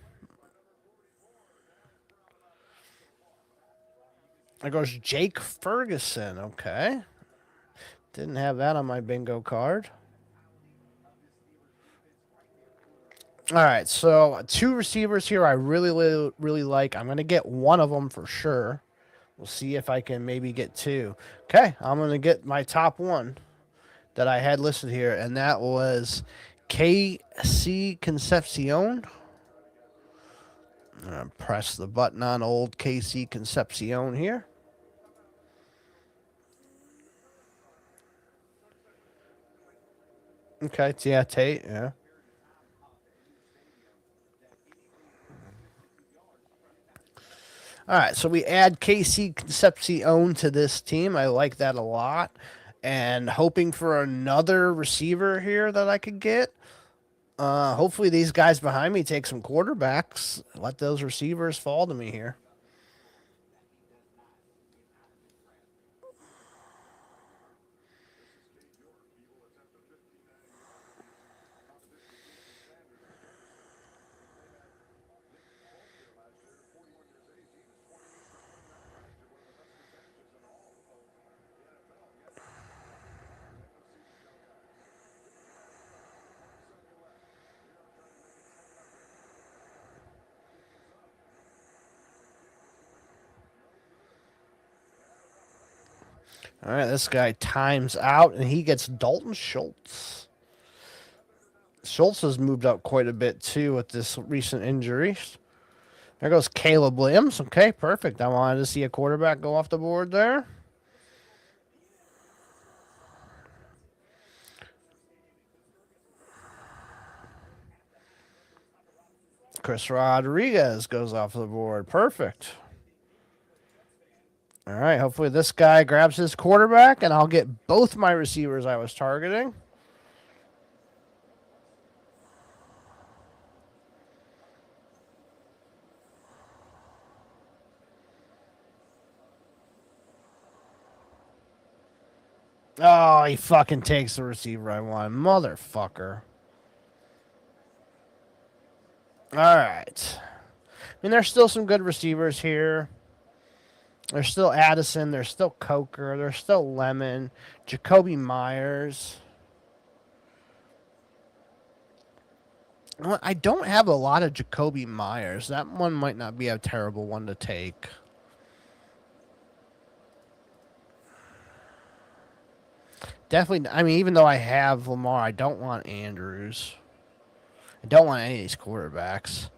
There goes Jake Ferguson. Okay. Didn't have that on my bingo card. All right, so two receivers here I really, really, really like. I'm going to get one of them for sure. We'll see if I can maybe get two. Okay, I'm going to get my top one that I had listed here, and that was KC Concepcion. I'm going to press the button on old KC Concepcion here. Okay, yeah, Tate, yeah. All right, so we add KC Concepcion to this team. I like that a lot. And hoping for another receiver here that I could get. Hopefully, these guys behind me take some quarterbacks. Let those receivers fall to me here. All right, this guy times out, and he gets Dalton Schultz. Schultz has moved up quite a bit too with this recent injury. There goes Caleb Williams. Okay, perfect. I wanted to see a quarterback go off the board there. Chris Rodriguez goes off the board. Perfect. All right, hopefully this guy grabs his quarterback, and I'll get both my receivers I was targeting. Oh, he fucking takes the receiver I want. Motherfucker. All right. I mean, there's still some good receivers here. There's still Addison. There's still Coker. There's still Lemon. Jacoby Myers. I don't have a lot of Jacoby Myers. That one might not be a terrible one to take. Definitely. I mean, even though I have Lamar, I don't want Andrews. I don't want any of these quarterbacks.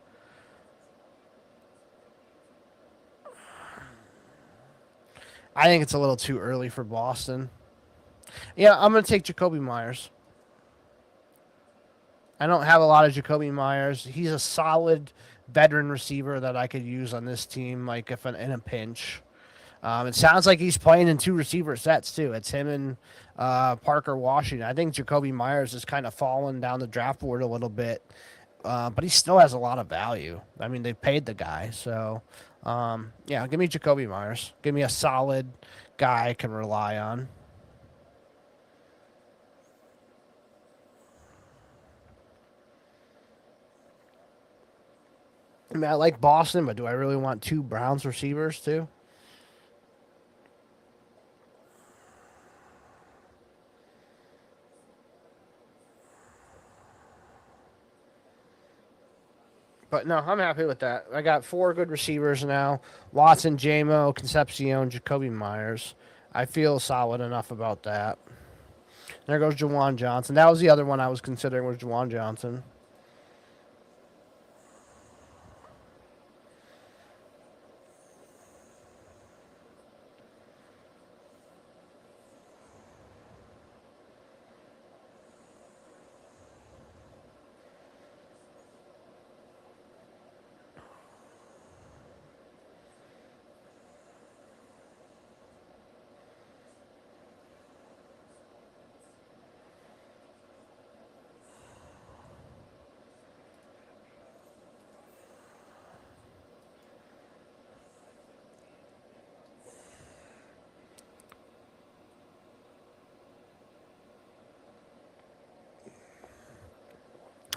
I think it's a little too early for Boston. Yeah, I'm going to take Jacoby Myers. I don't have a lot of Jacoby Myers. He's a solid veteran receiver that I could use on this team, like if in a pinch. It sounds like he's playing in two receiver sets too. It's him and Parker Washington. I think Jacoby Myers is kind of fallen down the draft board a little bit, but he still has a lot of value. I mean, they paid the guy, so yeah, give me Jacoby Myers. Give me a solid guy I can rely on. I mean, I like Boston, but do I really want two Browns receivers too? But no, I'm happy with that. I got four good receivers now: Watson, Jamo, Concepcion, Jacoby Myers. I feel solid enough about that. There goes Jawan Johnson. That was the other one I was considering was Jawan Johnson.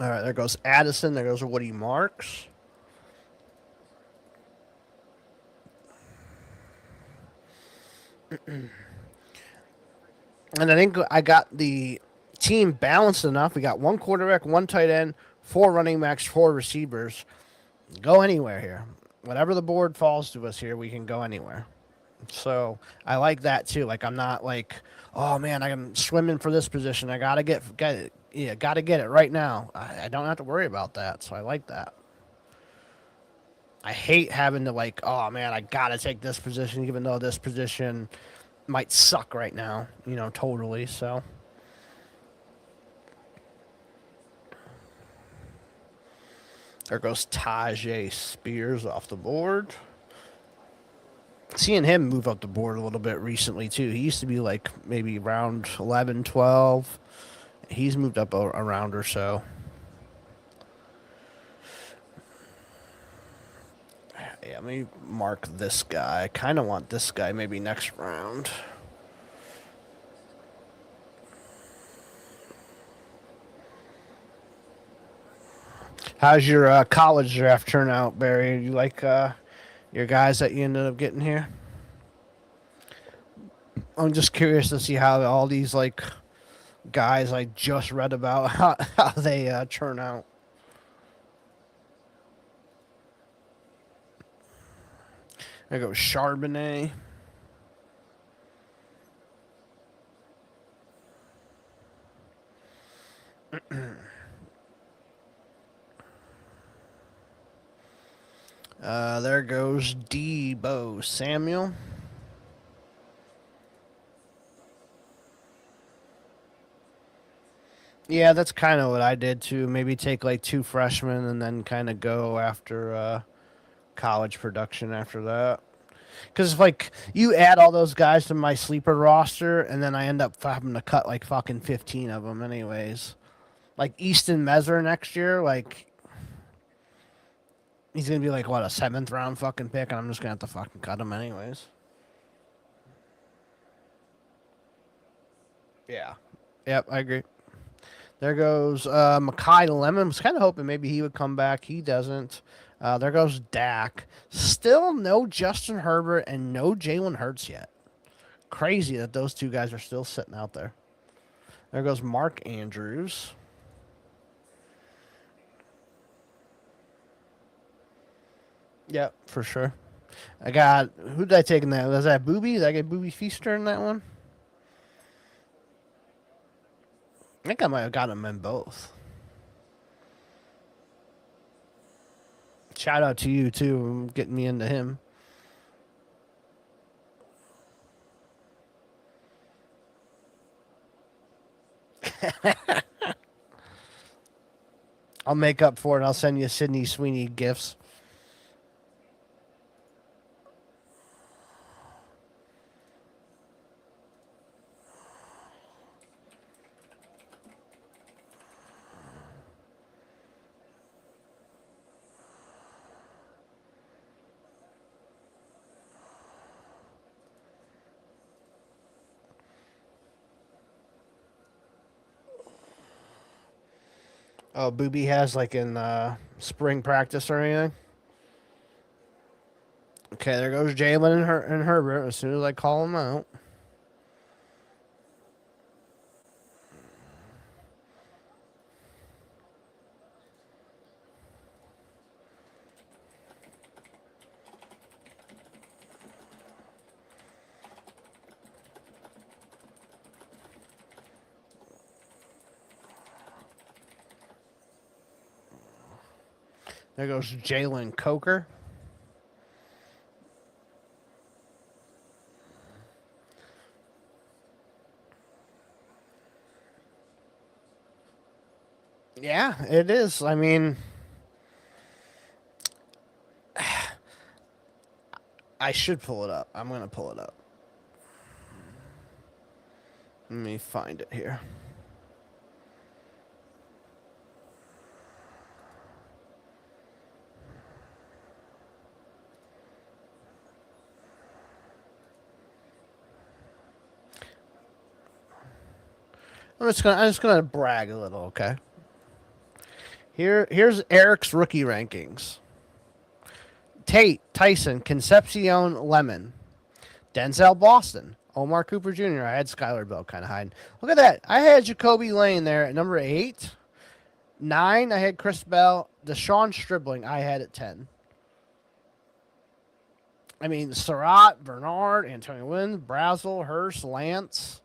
All right, there goes Addison. There goes Woody Marks. And I think I got the team balanced enough. We got one quarterback, one tight end, four running backs, four receivers. Go anywhere here. Whatever the board falls to us here, we can go anywhere. So I like that too. Like I'm not like, oh man, I'm swimming for this position. I gotta get it. Yeah, gotta get it right now. I don't have to worry about that. So I like that. I hate having to like, oh man, I gotta take this position, even though this position might suck right now. Totally. So there goes Tajay Spears off the board. Seeing him move up the board a little bit recently too. He used to be like maybe round 11, 12. He's moved up a round or so. Yeah, let me mark this guy. I kind of want this guy maybe next round. How's your college draft turnout, Barry? You like your guys that you ended up getting here? I'm just curious to see how all these like guys I just read about how they turn out. There goes Charbonnet. There goes Debo Samuel. Yeah, that's kind of what I did too. Maybe take like two freshmen and then kind of go after college production after that. Because if like you add all those guys to my sleeper roster, and then I end up having to cut like fucking 15 of them anyways. Like Easton Messer next year, like he's gonna be like what, a seventh round fucking pick, and I'm just gonna have to fucking cut him anyways. Yeah. Yep, I agree. There goes Makai Lemon. Was kind of hoping maybe he would come back. He doesn't. There goes Dak. Still no Justin Herbert and no Jalen Hurts yet. Crazy that those two guys are still sitting out there. There goes Mark Andrews. Yep, for sure. I got who did I take in that? Was that Booby? Did I get Booby Feaster in that one? I think I might have got him in both. Shout out to you too, getting me into him. I'll make up for it. I'll send you Sydney Sweeney gifts. Oh, Booby has like in spring practice or anything. Okay, there goes Jalen and Herbert as soon as I call them out. There goes Jalen Coker. Yeah, it is. I mean, I should pull it up. I'm going to pull it up. Let me find it here. I'm just gonna brag a little, okay? Here's Eric's rookie rankings. Tate, Tyson, Concepcion, Lemon, Denzel, Boston, Omar Cooper Jr. I had Skylar Bell kind of hiding. Look at that. I had Jacoby Lane there at number 8. 9, I had Chris Bell. Deshaun Stribling, I had at 10. I mean, Surratt, Bernard, Antonio Wynn, Brazel, Hurst, Lance,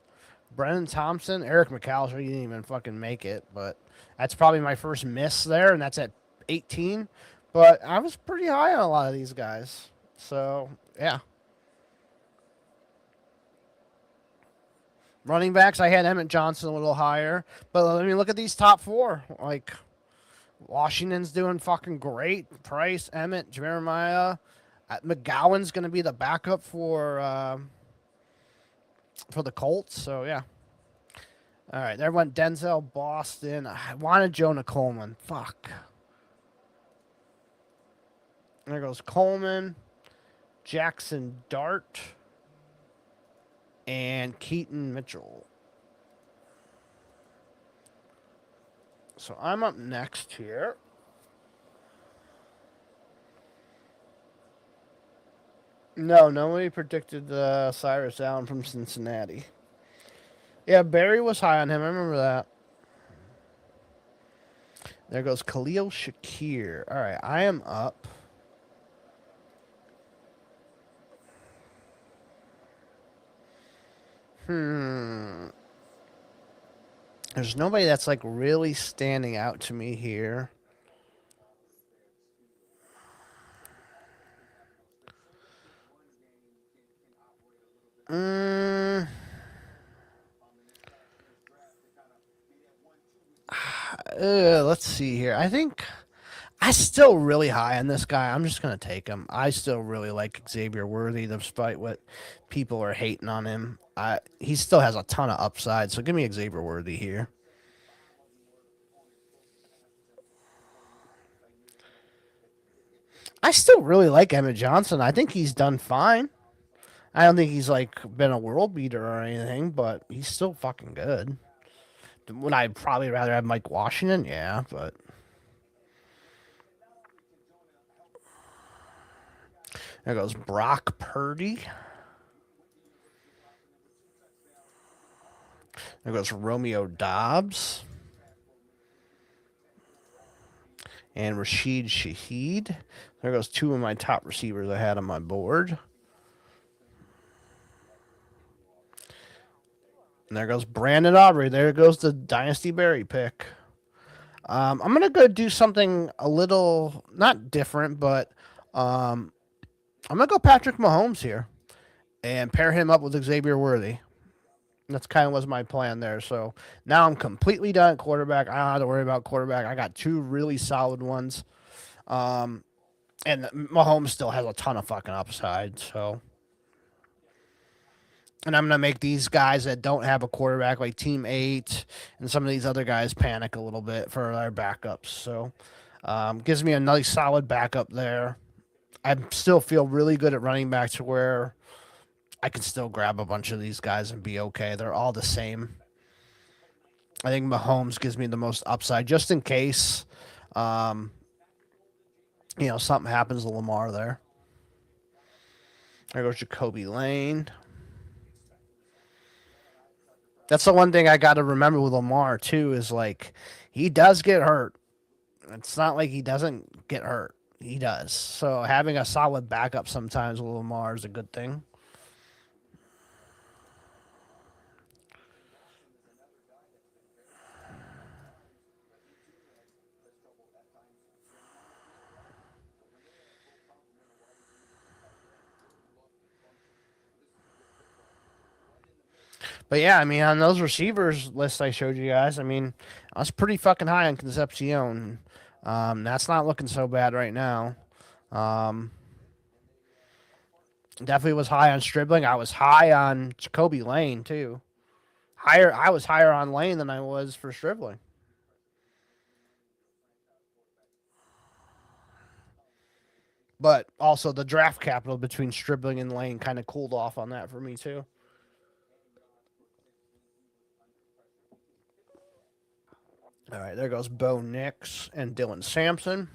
Brennan Thompson, Eric McAllister. He didn't even fucking make it, but that's probably my first miss there, and that's at 18. But I was pretty high on a lot of these guys. So, yeah. Running backs, I had Emmett Johnson a little higher. But let me look at these top 4. Like, Washington's doing fucking great. Price, Emmett, Jeremiah. McGowan's going to be the backup for the Colts. So, yeah. All right, there went Denzel, Boston. I wanted Jonah Coleman. Fuck. There goes Coleman, Jackson Dart, and Keaton Mitchell. So I'm up next here. No, nobody predicted Cyrus Allen from Cincinnati. Yeah, Barry was high on him. I remember that. There goes Khalil Shakir. All right, I am up. There's nobody that's like really standing out to me here. Let's see here. I think I still really high on this guy. I'm just gonna take him. I still really like Xavier Worthy, despite what people are hating on him. He still has a ton of upside. So give me Xavier Worthy here. I still really like Emmett Johnson. I think he's done fine. I don't think he's like been a world beater or anything, but he's still fucking good. Would I probably rather have Mike Washington? Yeah, but there goes Brock Purdy. There goes Romeo Dobbs. And Rashid Shaheed. There goes 2 of my top receivers I had on my board. And there goes Brandon Aubrey. There goes the Dynasty Berry pick. I'm going to go do something a little, not different, but I'm going to go Patrick Mahomes here and pair him up with Xavier Worthy. That's kind of was my plan there. So now I'm completely done at quarterback. I don't have to worry about quarterback. I got 2 really solid ones. And Mahomes still has a ton of fucking upside. So, and I'm going to make these guys that don't have a quarterback, like Team 8 and some of these other guys, panic a little bit for their backups. So, gives me a nice solid backup there. I still feel really good at running back to where I can still grab a bunch of these guys and be okay. They're all the same. I think Mahomes gives me the most upside just in case, something happens to Lamar there. There goes Jacoby Lane. That's the one thing I got to remember with Lamar too is like he does get hurt. It's not like he doesn't get hurt. He does. So having a solid backup sometimes with Lamar is a good thing. But yeah, I mean, on those receivers list I showed you guys, I mean, I was pretty fucking high on Concepcion. That's not looking so bad right now. Um, Definitely was high on Stribling. I was high on Jacoby Lane too. I was higher on Lane than I was for Stribling. But also the draft capital between Stribling and Lane kind of cooled off on that for me too. All right, there goes Bo Nix and Dylan Sampson.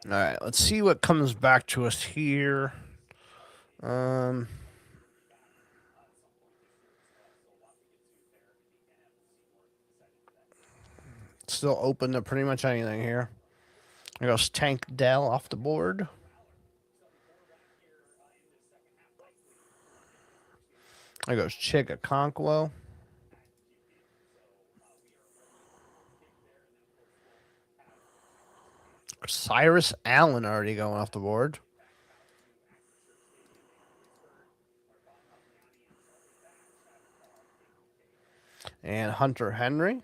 All right, let's see what comes back to us here. Um, Still open to pretty much anything here. There goes Tank Dell off the board. There goes Chig Okonkwo. Cyrus Allen already going off the board. And Hunter Henry.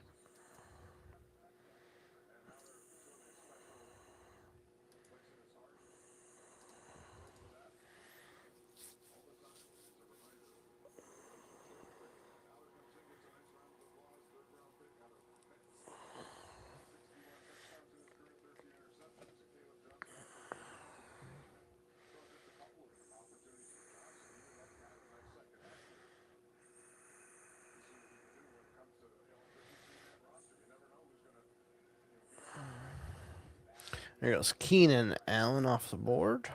There goes Keenan Allen off the board.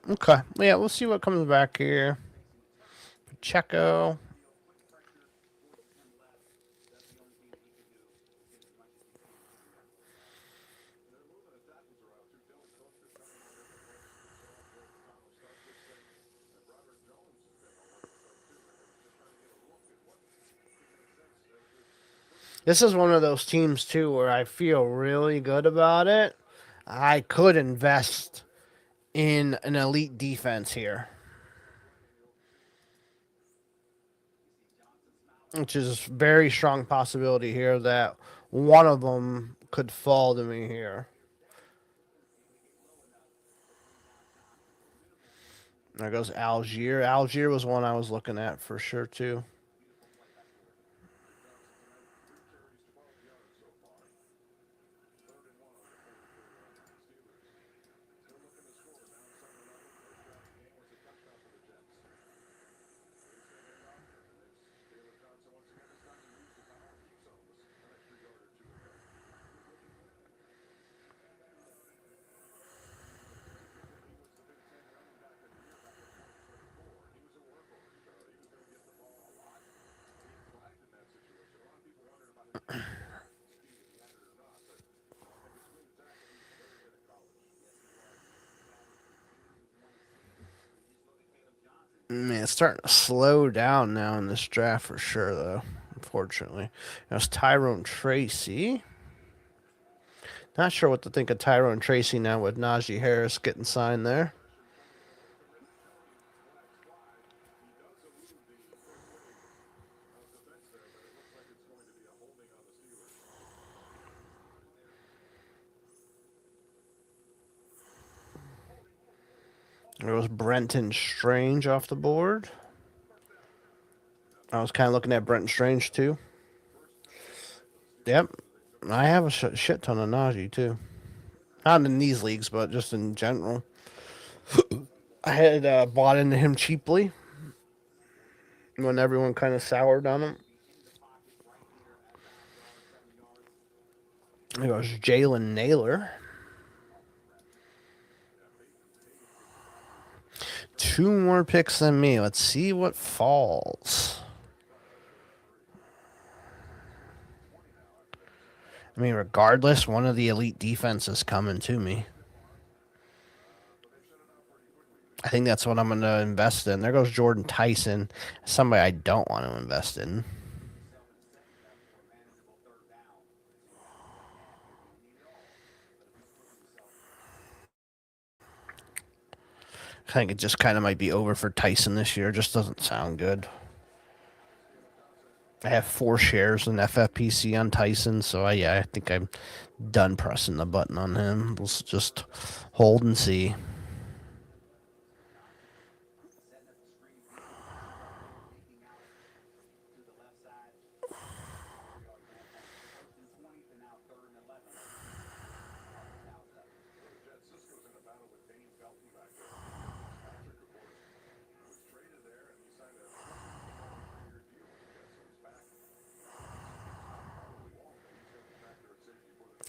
Okay. Yeah, we'll see what comes back here. Pacheco. This is one of those teams too where I feel really good about it. I could invest in an elite defense here, which is very strong possibility here that one of them could fall to me here. There goes Algier. Algier was one I was looking at for sure too. Man, it's starting to slow down now in this draft for sure, though. Unfortunately, that's Tyrone Tracy. Not sure what to think of Tyrone Tracy now with Najee Harris getting signed there. There was Brenton Strange off the board. I was kind of looking at Brenton Strange too. Yep. I have a shit ton of Najee too. Not in these leagues, but just in general. I had bought into him cheaply when everyone kind of soured on him. There goes Jalen Naylor. 2 more picks than me. Let's see what falls. I mean, regardless, one of the elite defenses coming to me. I think that's what I'm going to invest in. There goes Jordan Tyson, somebody I don't want to invest in. I think it just kind of might be over for Tyson this year. It just doesn't sound good. I have 4 shares in FFPC on Tyson, so I think I'm done pressing the button on him. We'll just hold and see.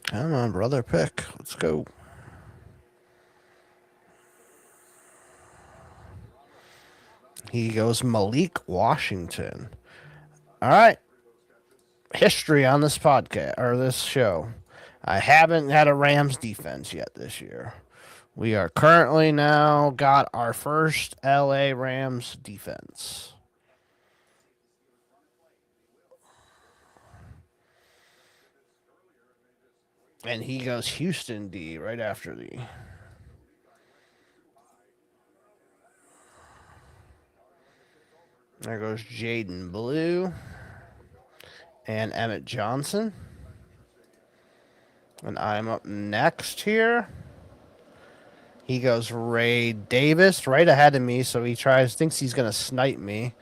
Come on, brother, pick. Let's go. He goes Malik Washington. All right. History on this podcast or this show. I haven't had a Rams defense yet this year. We are currently now got our first LA Rams defense. And he goes Houston D right after the. There goes Jaden Blue and Emmett Johnson. And I'm up next here. He goes Ray Davis right ahead of me, so he thinks he's going to snipe me.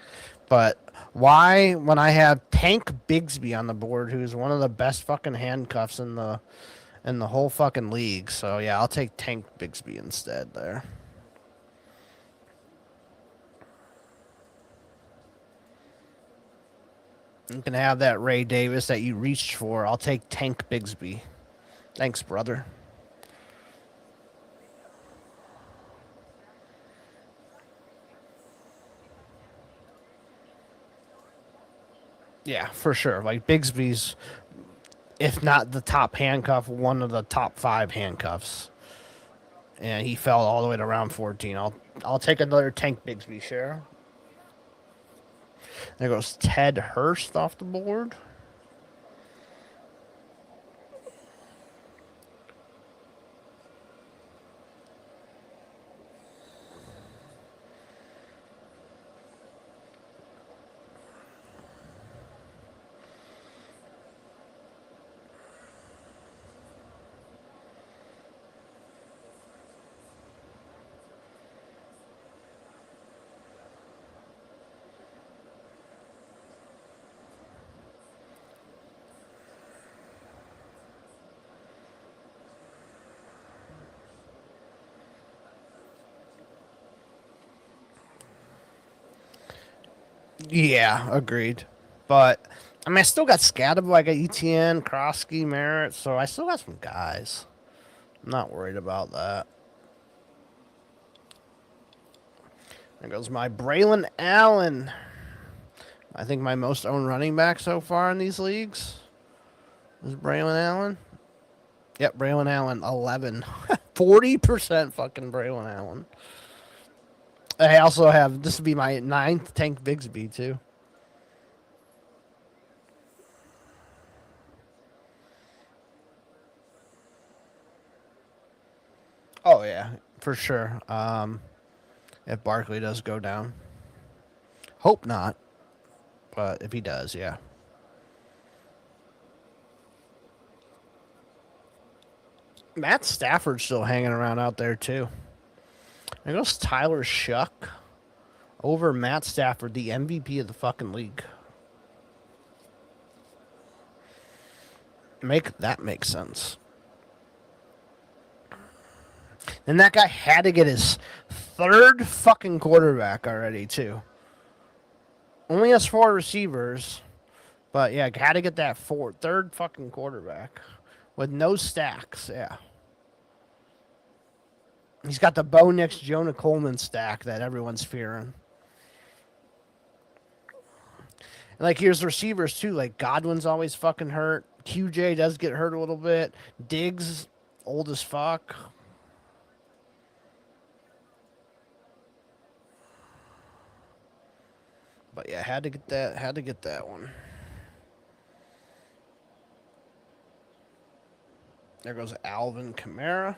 But why, when I have Tank Bigsby on the board, who's one of the best fucking handcuffs in the whole fucking league? So yeah, I'll take Tank Bigsby instead there. You can have that Ray Davis that you reached for. I'll take Tank Bigsby. Thanks, brother. Yeah, for sure. Like Bigsby's, if not the top handcuff, one of the top 5 handcuffs. And he fell all the way to round 14. I'll take another Tank Bigsby share. There goes Ted Hurst off the board. Yeah, agreed. But I mean, I still got Scatterbo. I got ETN, Krosky, Merritt, so I still got some guys. I'm not worried about that. There goes my Braylon Allen. I think my most owned running back so far in these leagues is Braylon Allen. Yep, Braylon Allen, 11. 40% fucking Braylon Allen. I also have, this would be my ninth Tank Bigsby, too. Oh, yeah, for sure. If Barkley does go down. Hope not, but if he does, yeah. Matt Stafford's still hanging around out there, too. There goes Tyler Shuck over Matt Stafford, the MVP of the fucking league. Make that make sense. And that guy had to get his third fucking quarterback already, too. Only has 4 receivers, but yeah, had to get that third fucking quarterback with no stacks. Yeah. He's got the Bo Nix Jonah Coleman stack that everyone's fearing. And like here's receivers too. Like Godwin's always fucking hurt. QJ does get hurt a little bit. Diggs, old as fuck. But yeah, had to get that. Had to get that one. There goes Alvin Kamara.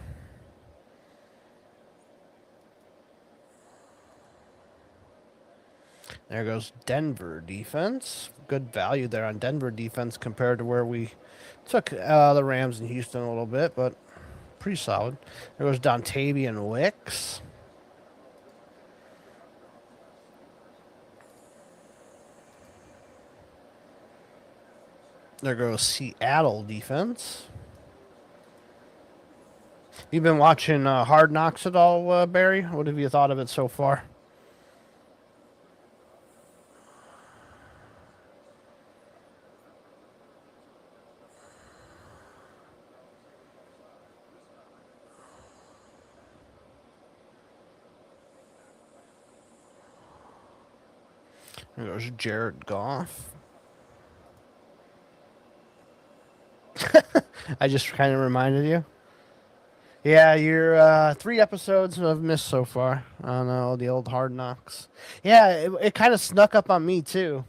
There goes Denver defense. Good value there on Denver defense compared to where we took the Rams and Houston a little bit, but pretty solid. There goes Dontavian Wicks. There goes Seattle defense. You've been watching Hard Knocks at all, Barry? What have you thought of it so far? There goes Jared Goff. I just kind of reminded you. Yeah, you're 3 episodes I've missed so far on the old Hard Knocks. Yeah, it kind of snuck up on me too.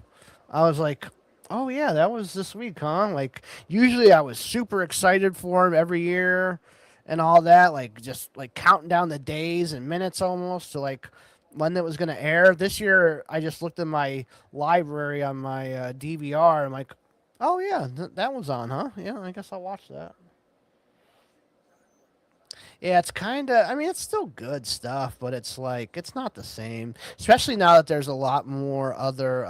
I was like, oh yeah, that was this week, huh? Like usually I was super excited for him every year and all that, like just like counting down the days and minutes almost to like when it was gonna air. This year I just looked at my library on my DVR. I'm like, oh yeah, that was on, huh? Yeah, I guess I'll watch that. Yeah, it's kind of. I mean, it's still good stuff, but it's like it's not the same. Especially now that there's a lot more other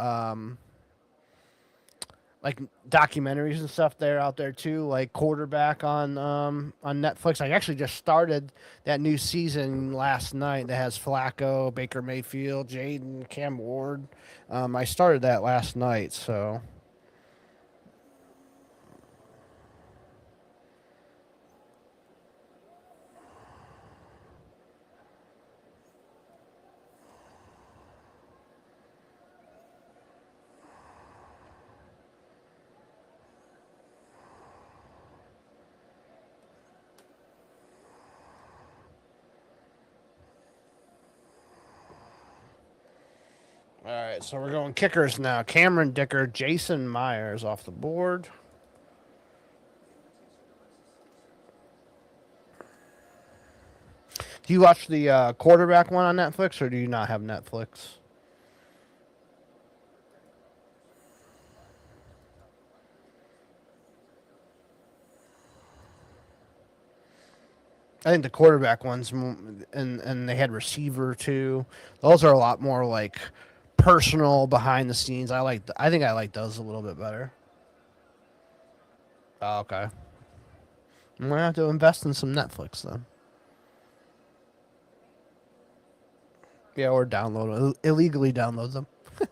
like documentaries and stuff there out there too, like Quarterback on Netflix. I actually just started that new season last night that has Flacco, Baker Mayfield, Jaden, Cam Ward. I started that last night, so. All right, so we're going kickers now. Cameron Dicker, Jason Myers off the board. Do you watch the quarterback one on Netflix, or do you not have Netflix? I think the quarterback ones, and they had receiver too. Those are a lot more like personal, behind the scenes. I think I like those a little bit better. Oh, okay. I'm gonna have to invest in some Netflix then. Yeah, or download illegally download them. All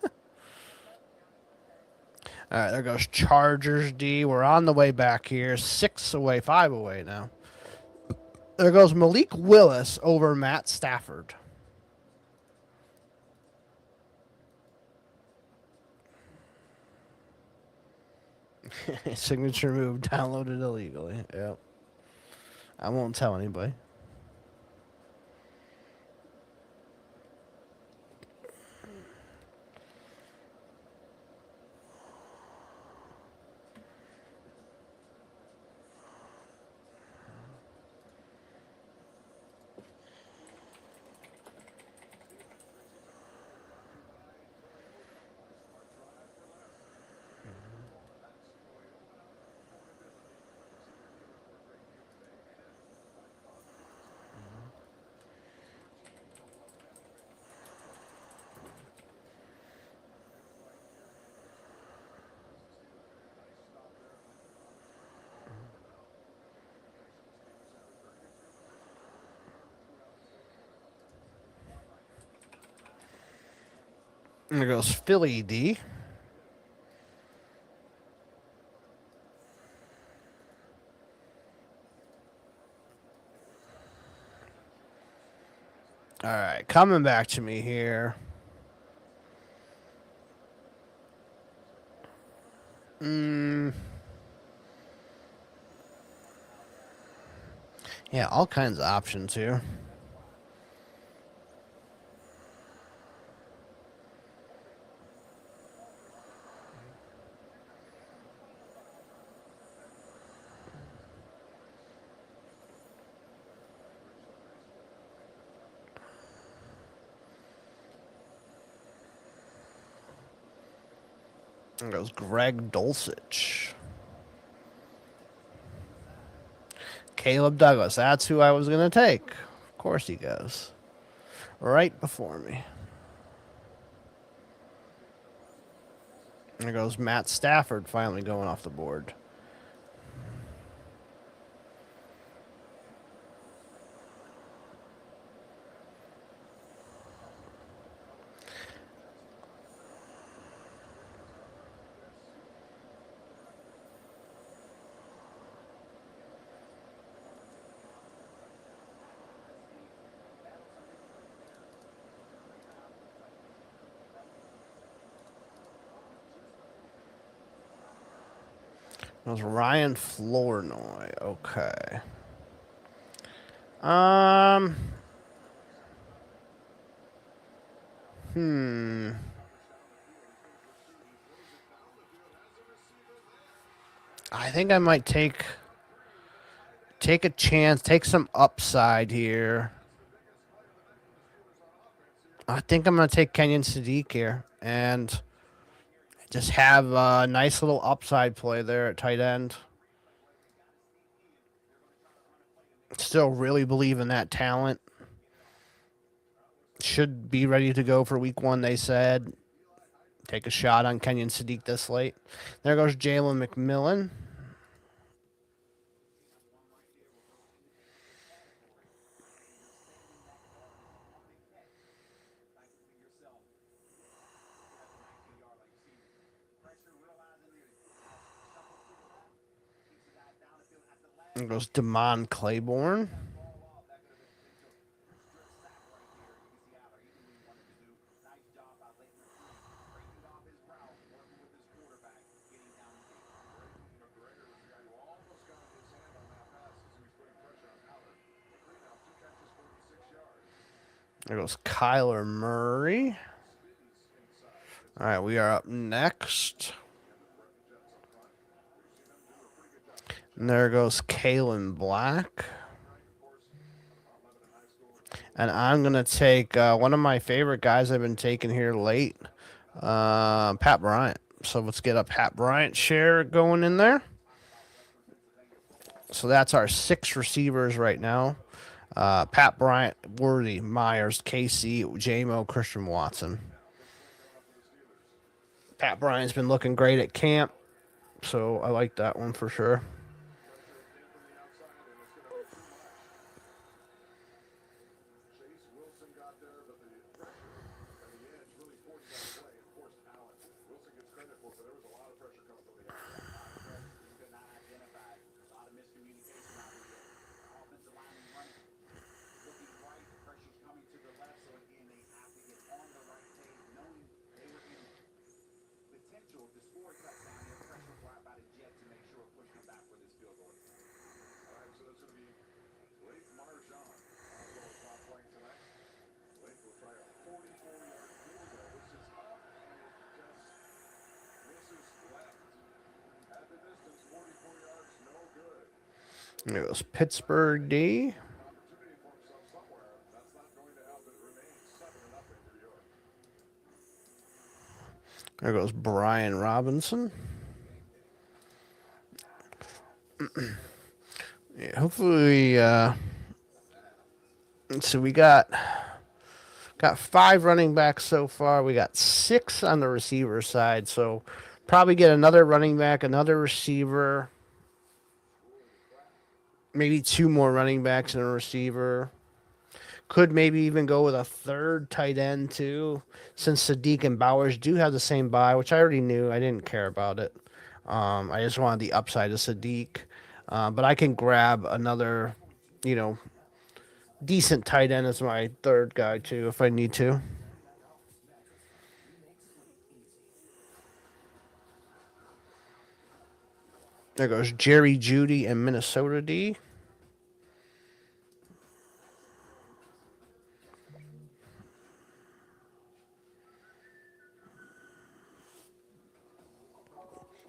right, there goes Chargers D. We're on the way back here. 6 away, 5 away now. There goes Malik Willis over Matt Stafford. Signature move downloaded illegally. Yep. I won't tell anybody. And there goes Philly D. All right, coming back to me here. Yeah, all kinds of options here. There goes Greg Dulcich. Caleb Douglas. That's who I was going to take. Of course he goes. Right before me. There goes Matt Stafford finally going off the board. That was Ryan Flournoy. Okay. Um. Hmm. I think I might take a chance, take some upside here. I think I'm gonna take Kenyon Sadiq here and just have a nice little upside play there at tight end. Still really believe in that talent. Should be ready to go for week 1, they said. Take a shot on Kenyon Sadiq this late. There goes Jalen McMillan. There goes Damon Claiborne. There goes Kyler Murray. All right, we are up next. And there goes Kalen Black. And I'm going to take one of my favorite guys I've been taking here late, Pat Bryant. So let's get a Pat Bryant share going in there. So that's our 6 receivers right now. Pat Bryant, Worthy, Myers, KC, JMO, Christian Watson. Pat Bryant's been looking great at camp, so I like that one for sure. There goes Pittsburgh D. There goes Brian Robinson. Yeah, hopefully, so we got 5 running backs so far. We got 6 on the receiver side, so probably get another running back, another receiver, maybe 2 more running backs and a receiver. Could maybe even go with a third tight end too, since Sadiq and Bowers do have the same bye, which I already knew. I didn't care about it. I just wanted the upside of Sadiq. But I can grab another, you know, decent tight end as my third guy too if I need to. There goes Jerry Judy and Minnesota D.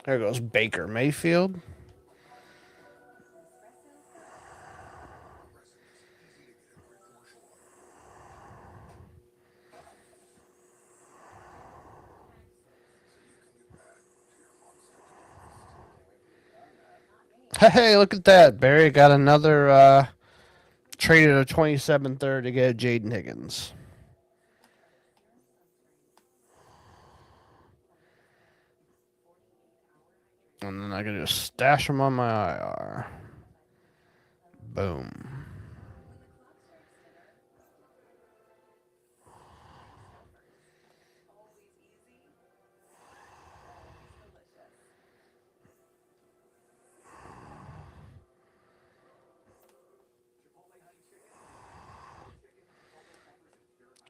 There goes Baker Mayfield. Hey, look at that. Barry got another traded a 27 third to get Jaden Higgins. And then I can just stash him on my IR. Boom.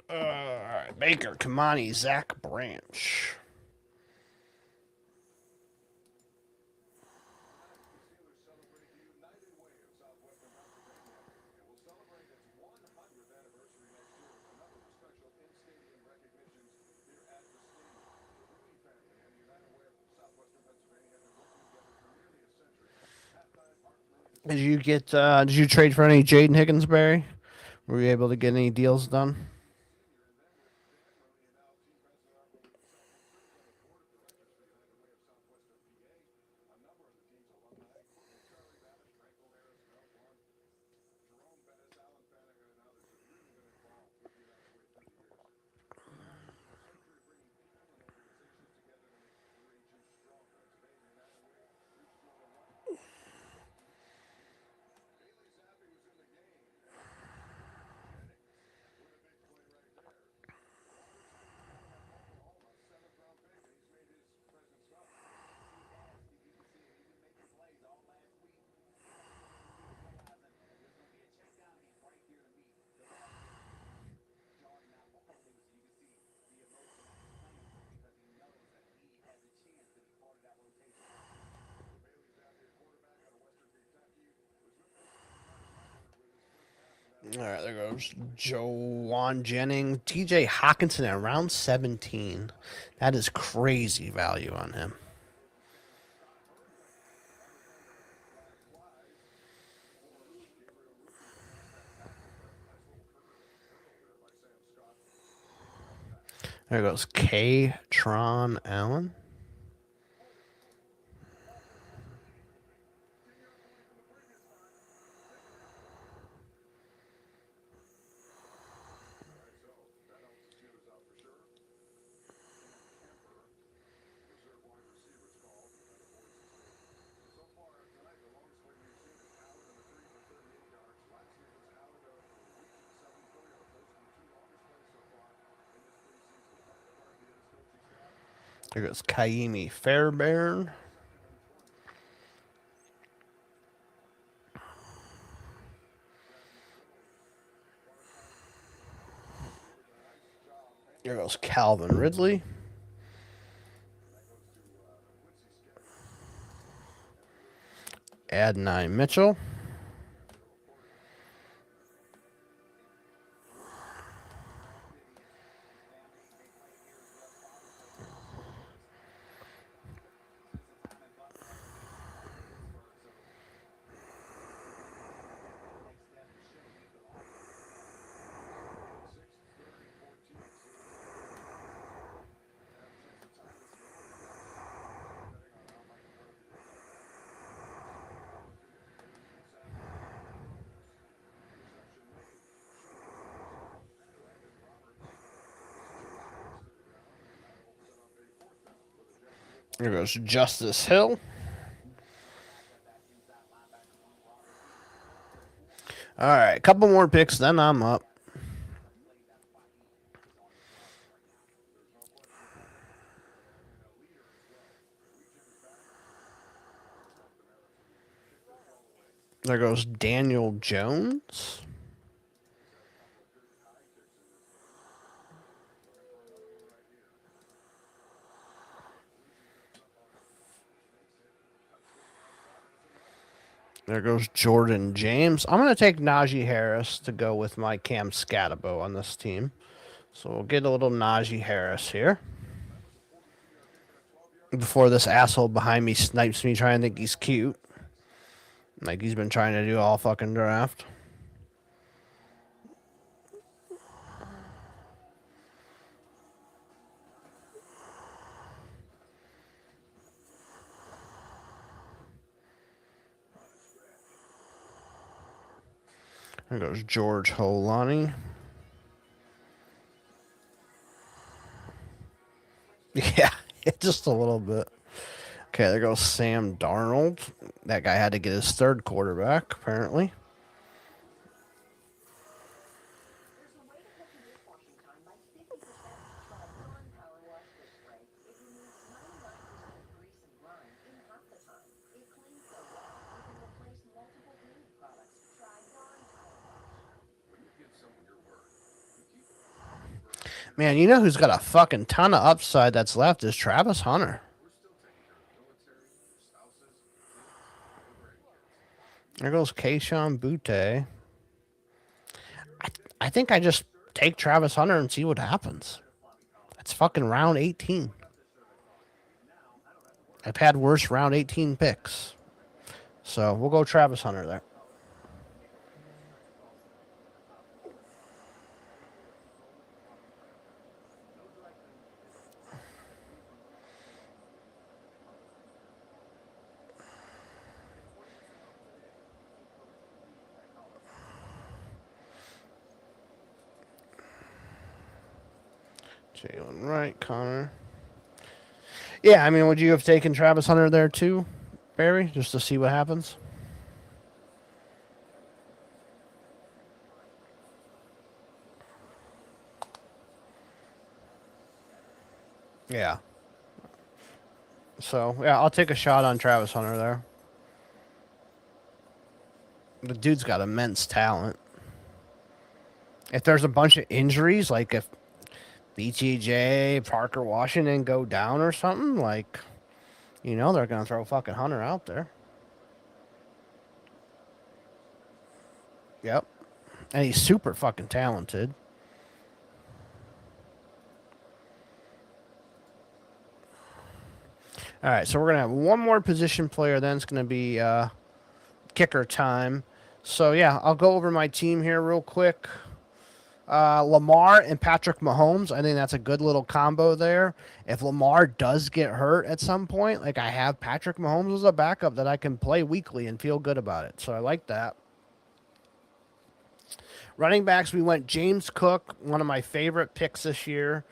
All right, Baker, Kamani, Zach Branch. Did you get? Did you trade for any Jaden Higgins, Barry? Were you able to get any deals done? All right, there goes Joan Jennings, T.J. Hawkinson at round 17. That is crazy value on him. There goes K. Tron Allen. There goes Kaimi Fairbairn. There goes Calvin Ridley. Adonai Mitchell. There goes Justice Hill. All right, a couple more picks, then I'm up. There goes Daniel Jones. There goes Jordan James. I'm going to take Najee Harris to go with my Cam Scatabo on this team. So we'll get a little Najee Harris here. Before this asshole behind me snipes me trying to think he's cute. Like he's been trying to do all fucking draft. There goes George Holani. Yeah, just a little bit. Okay, there goes Sam Darnold. That guy had to get his third quarterback, apparently. Man, you know who's got a fucking ton of upside that's left is Travis Hunter. There goes Kayshon Boutte. I think I just take Travis Hunter and see what happens. It's fucking round 18. I've had worse round 18 picks. So we'll go Travis Hunter there. Jalen Wright, Connor. Yeah, I mean, would you have taken Travis Hunter there too, Barry, just to see what happens? Yeah. So, yeah, I'll take a shot on Travis Hunter there. The dude's got immense talent. If there's a bunch of injuries, like if BTJ, Parker Washington go down or something, like, you know, they're going to throw fucking Hunter out there. Yep. And he's super fucking talented. All right, so we're going to have one more position player, then it's going to be kicker time. So, yeah, I'll go over my team here real quick. Lamar and Patrick Mahomes, I think that's a good little combo there. If Lamar does get hurt at some point, like I have Patrick Mahomes as a backup that I can play weekly and feel good about it. So I like that. Running backs, we went James Cook, one of my favorite picks this year.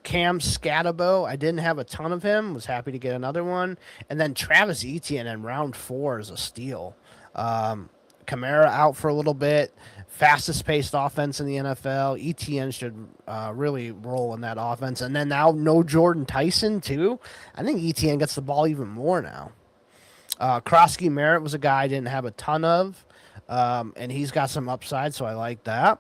Cam Scatabo, I didn't have a ton of him. Was happy to get another one. And then Travis Etienne in round 4 is a steal. Kamara out for a little bit. Fastest paced offense in the NFL. Etienne should really roll in that offense. And then now no Jordan Tyson, too. I think Etienne gets the ball even more now. Krosky Merritt was a guy I didn't have a ton of. And he's got some upside, so I like that.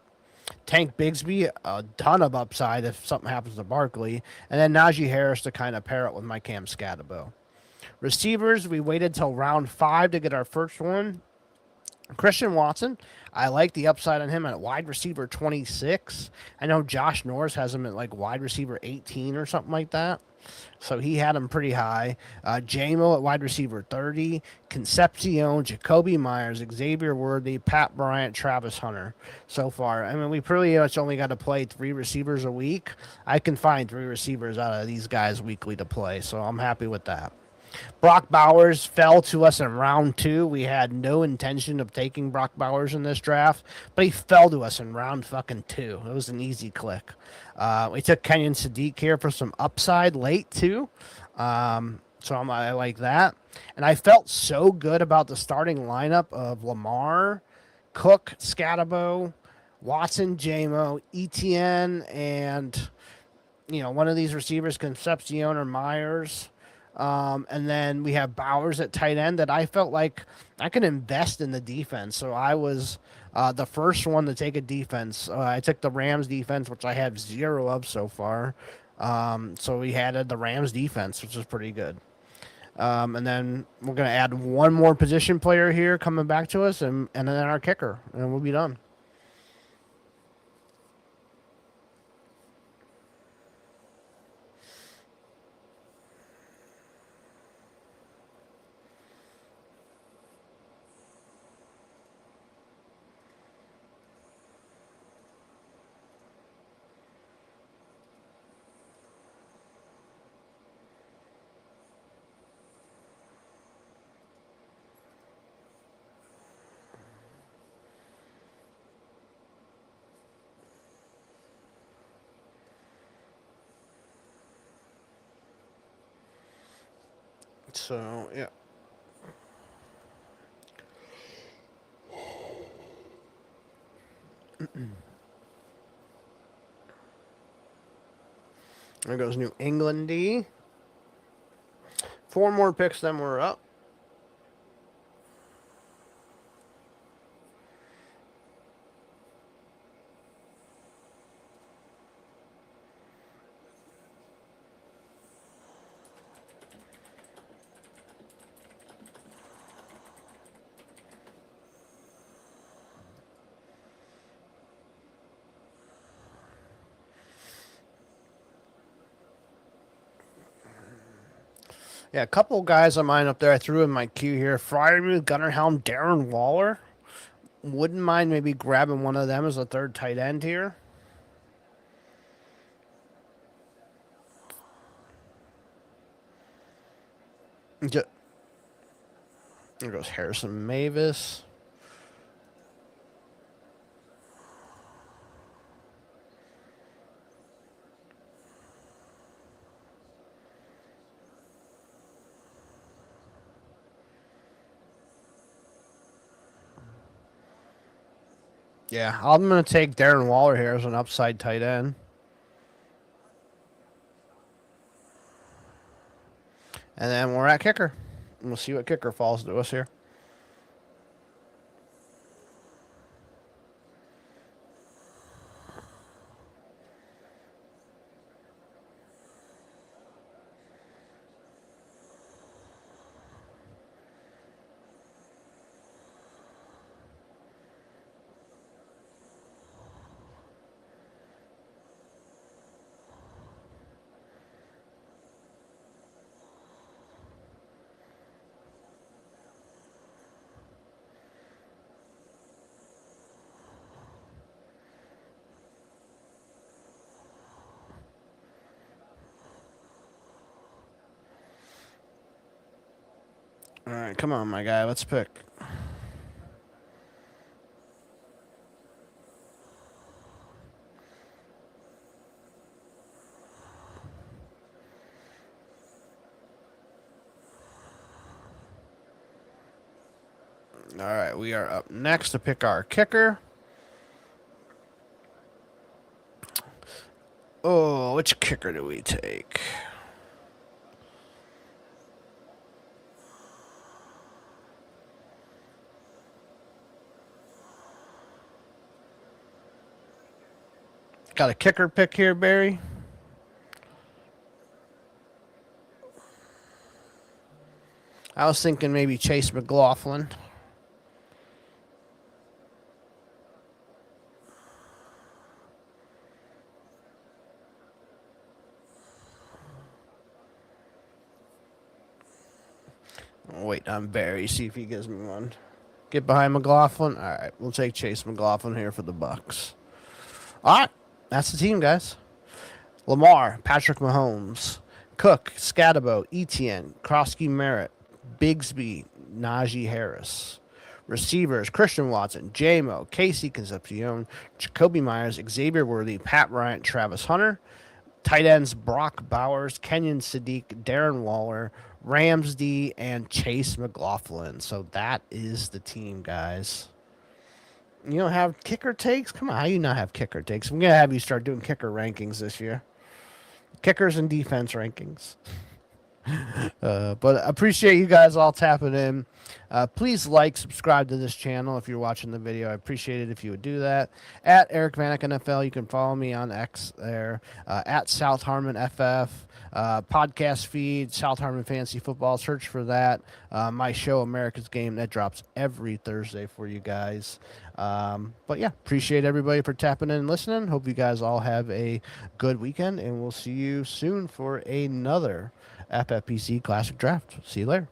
Tank Bigsby, a ton of upside if something happens to Barkley. And then Najee Harris to kind of pair it with my Cam Scatabo. Receivers, we waited till round 5 to get our first one. Christian Watson, I like the upside on him at wide receiver 26. I know Josh Norris has him at like wide receiver 18 or something like that. So he had him pretty high. J-Mo at wide receiver 30. Concepcion, Jacoby Myers, Xavier Worthy, Pat Bryant, Travis Hunter so far. I mean, we pretty much only got to play 3 receivers a week. I can find 3 receivers out of these guys weekly to play, so I'm happy with that. Brock Bowers fell to us in round 2. We had no intention of taking Brock Bowers in this draft, but he fell to us in round fucking 2. It was an easy click. We took Kenyon Sadiq here for some upside late, too. So I like that. And I felt so good about the starting lineup of Lamar, Cook, Scatabo, Watson, J-Mo, Etienne, and, you know, one of these receivers, Concepcion or Myers. And then we have Bowers at tight end that I felt like I can invest in the defense. So I was the first one to take a defense. I took the Rams defense, which I have zero of so far. So we had the Rams defense, which is pretty good. And then we're going to add one more position player here coming back to us, and then our kicker, and we'll be done. So, yeah. There goes New England D. 4 more picks, then we're up. Yeah, a couple guys of mine up there I threw in my queue here. Fryermuth, Gunnerhelm, Darren Waller. Wouldn't mind maybe grabbing one of them as a third tight end here. There goes Harrison Mavis. Yeah, I'm going to take Darren Waller here as an upside tight end. And then we're at kicker. And we'll see what kicker falls to us here. All right, come on, my guy. Let's pick. All right, we are up next to pick our kicker. Oh, which kicker do we take? Got a kicker pick here, Barry. I was thinking maybe Chase McLaughlin. I'll wait on Barry, see if he gives me one. Get behind McLaughlin. All right, we'll take Chase McLaughlin here for the Bucks. All right, that's the team, guys. Lamar, Patrick Mahomes, Cook, Scatabo, Etienne, Krosky Merritt, Bigsby, Najee Harris. Receivers, Christian Watson, J-Mo, Casey Concepcion, Jacoby Myers, Xavier Worthy, Pat Bryant, Travis Hunter. Tight ends, Brock Bowers, Kenyon Sadiq, Darren Waller, Rams D, and Chase McLaughlin. So that is the team, guys. You don't have kicker takes? Come on, how do you not have kicker takes? I'm going to have you start doing kicker rankings this year. Kickers and defense rankings. But I appreciate you guys all tapping in. Please like, subscribe to this channel if you're watching the video. I appreciate it if you would do that. At Eric Vanek NFL, you can follow me on X there. At South Harmon FF. Podcast feed, South Harmon Fantasy Football. Search for that. My show, America's Game, that drops every Thursday for you guys. But yeah, appreciate everybody for tapping in and listening. Hope you guys all have a good weekend, and we'll see you soon for another FFPC Classic Draft. See you later.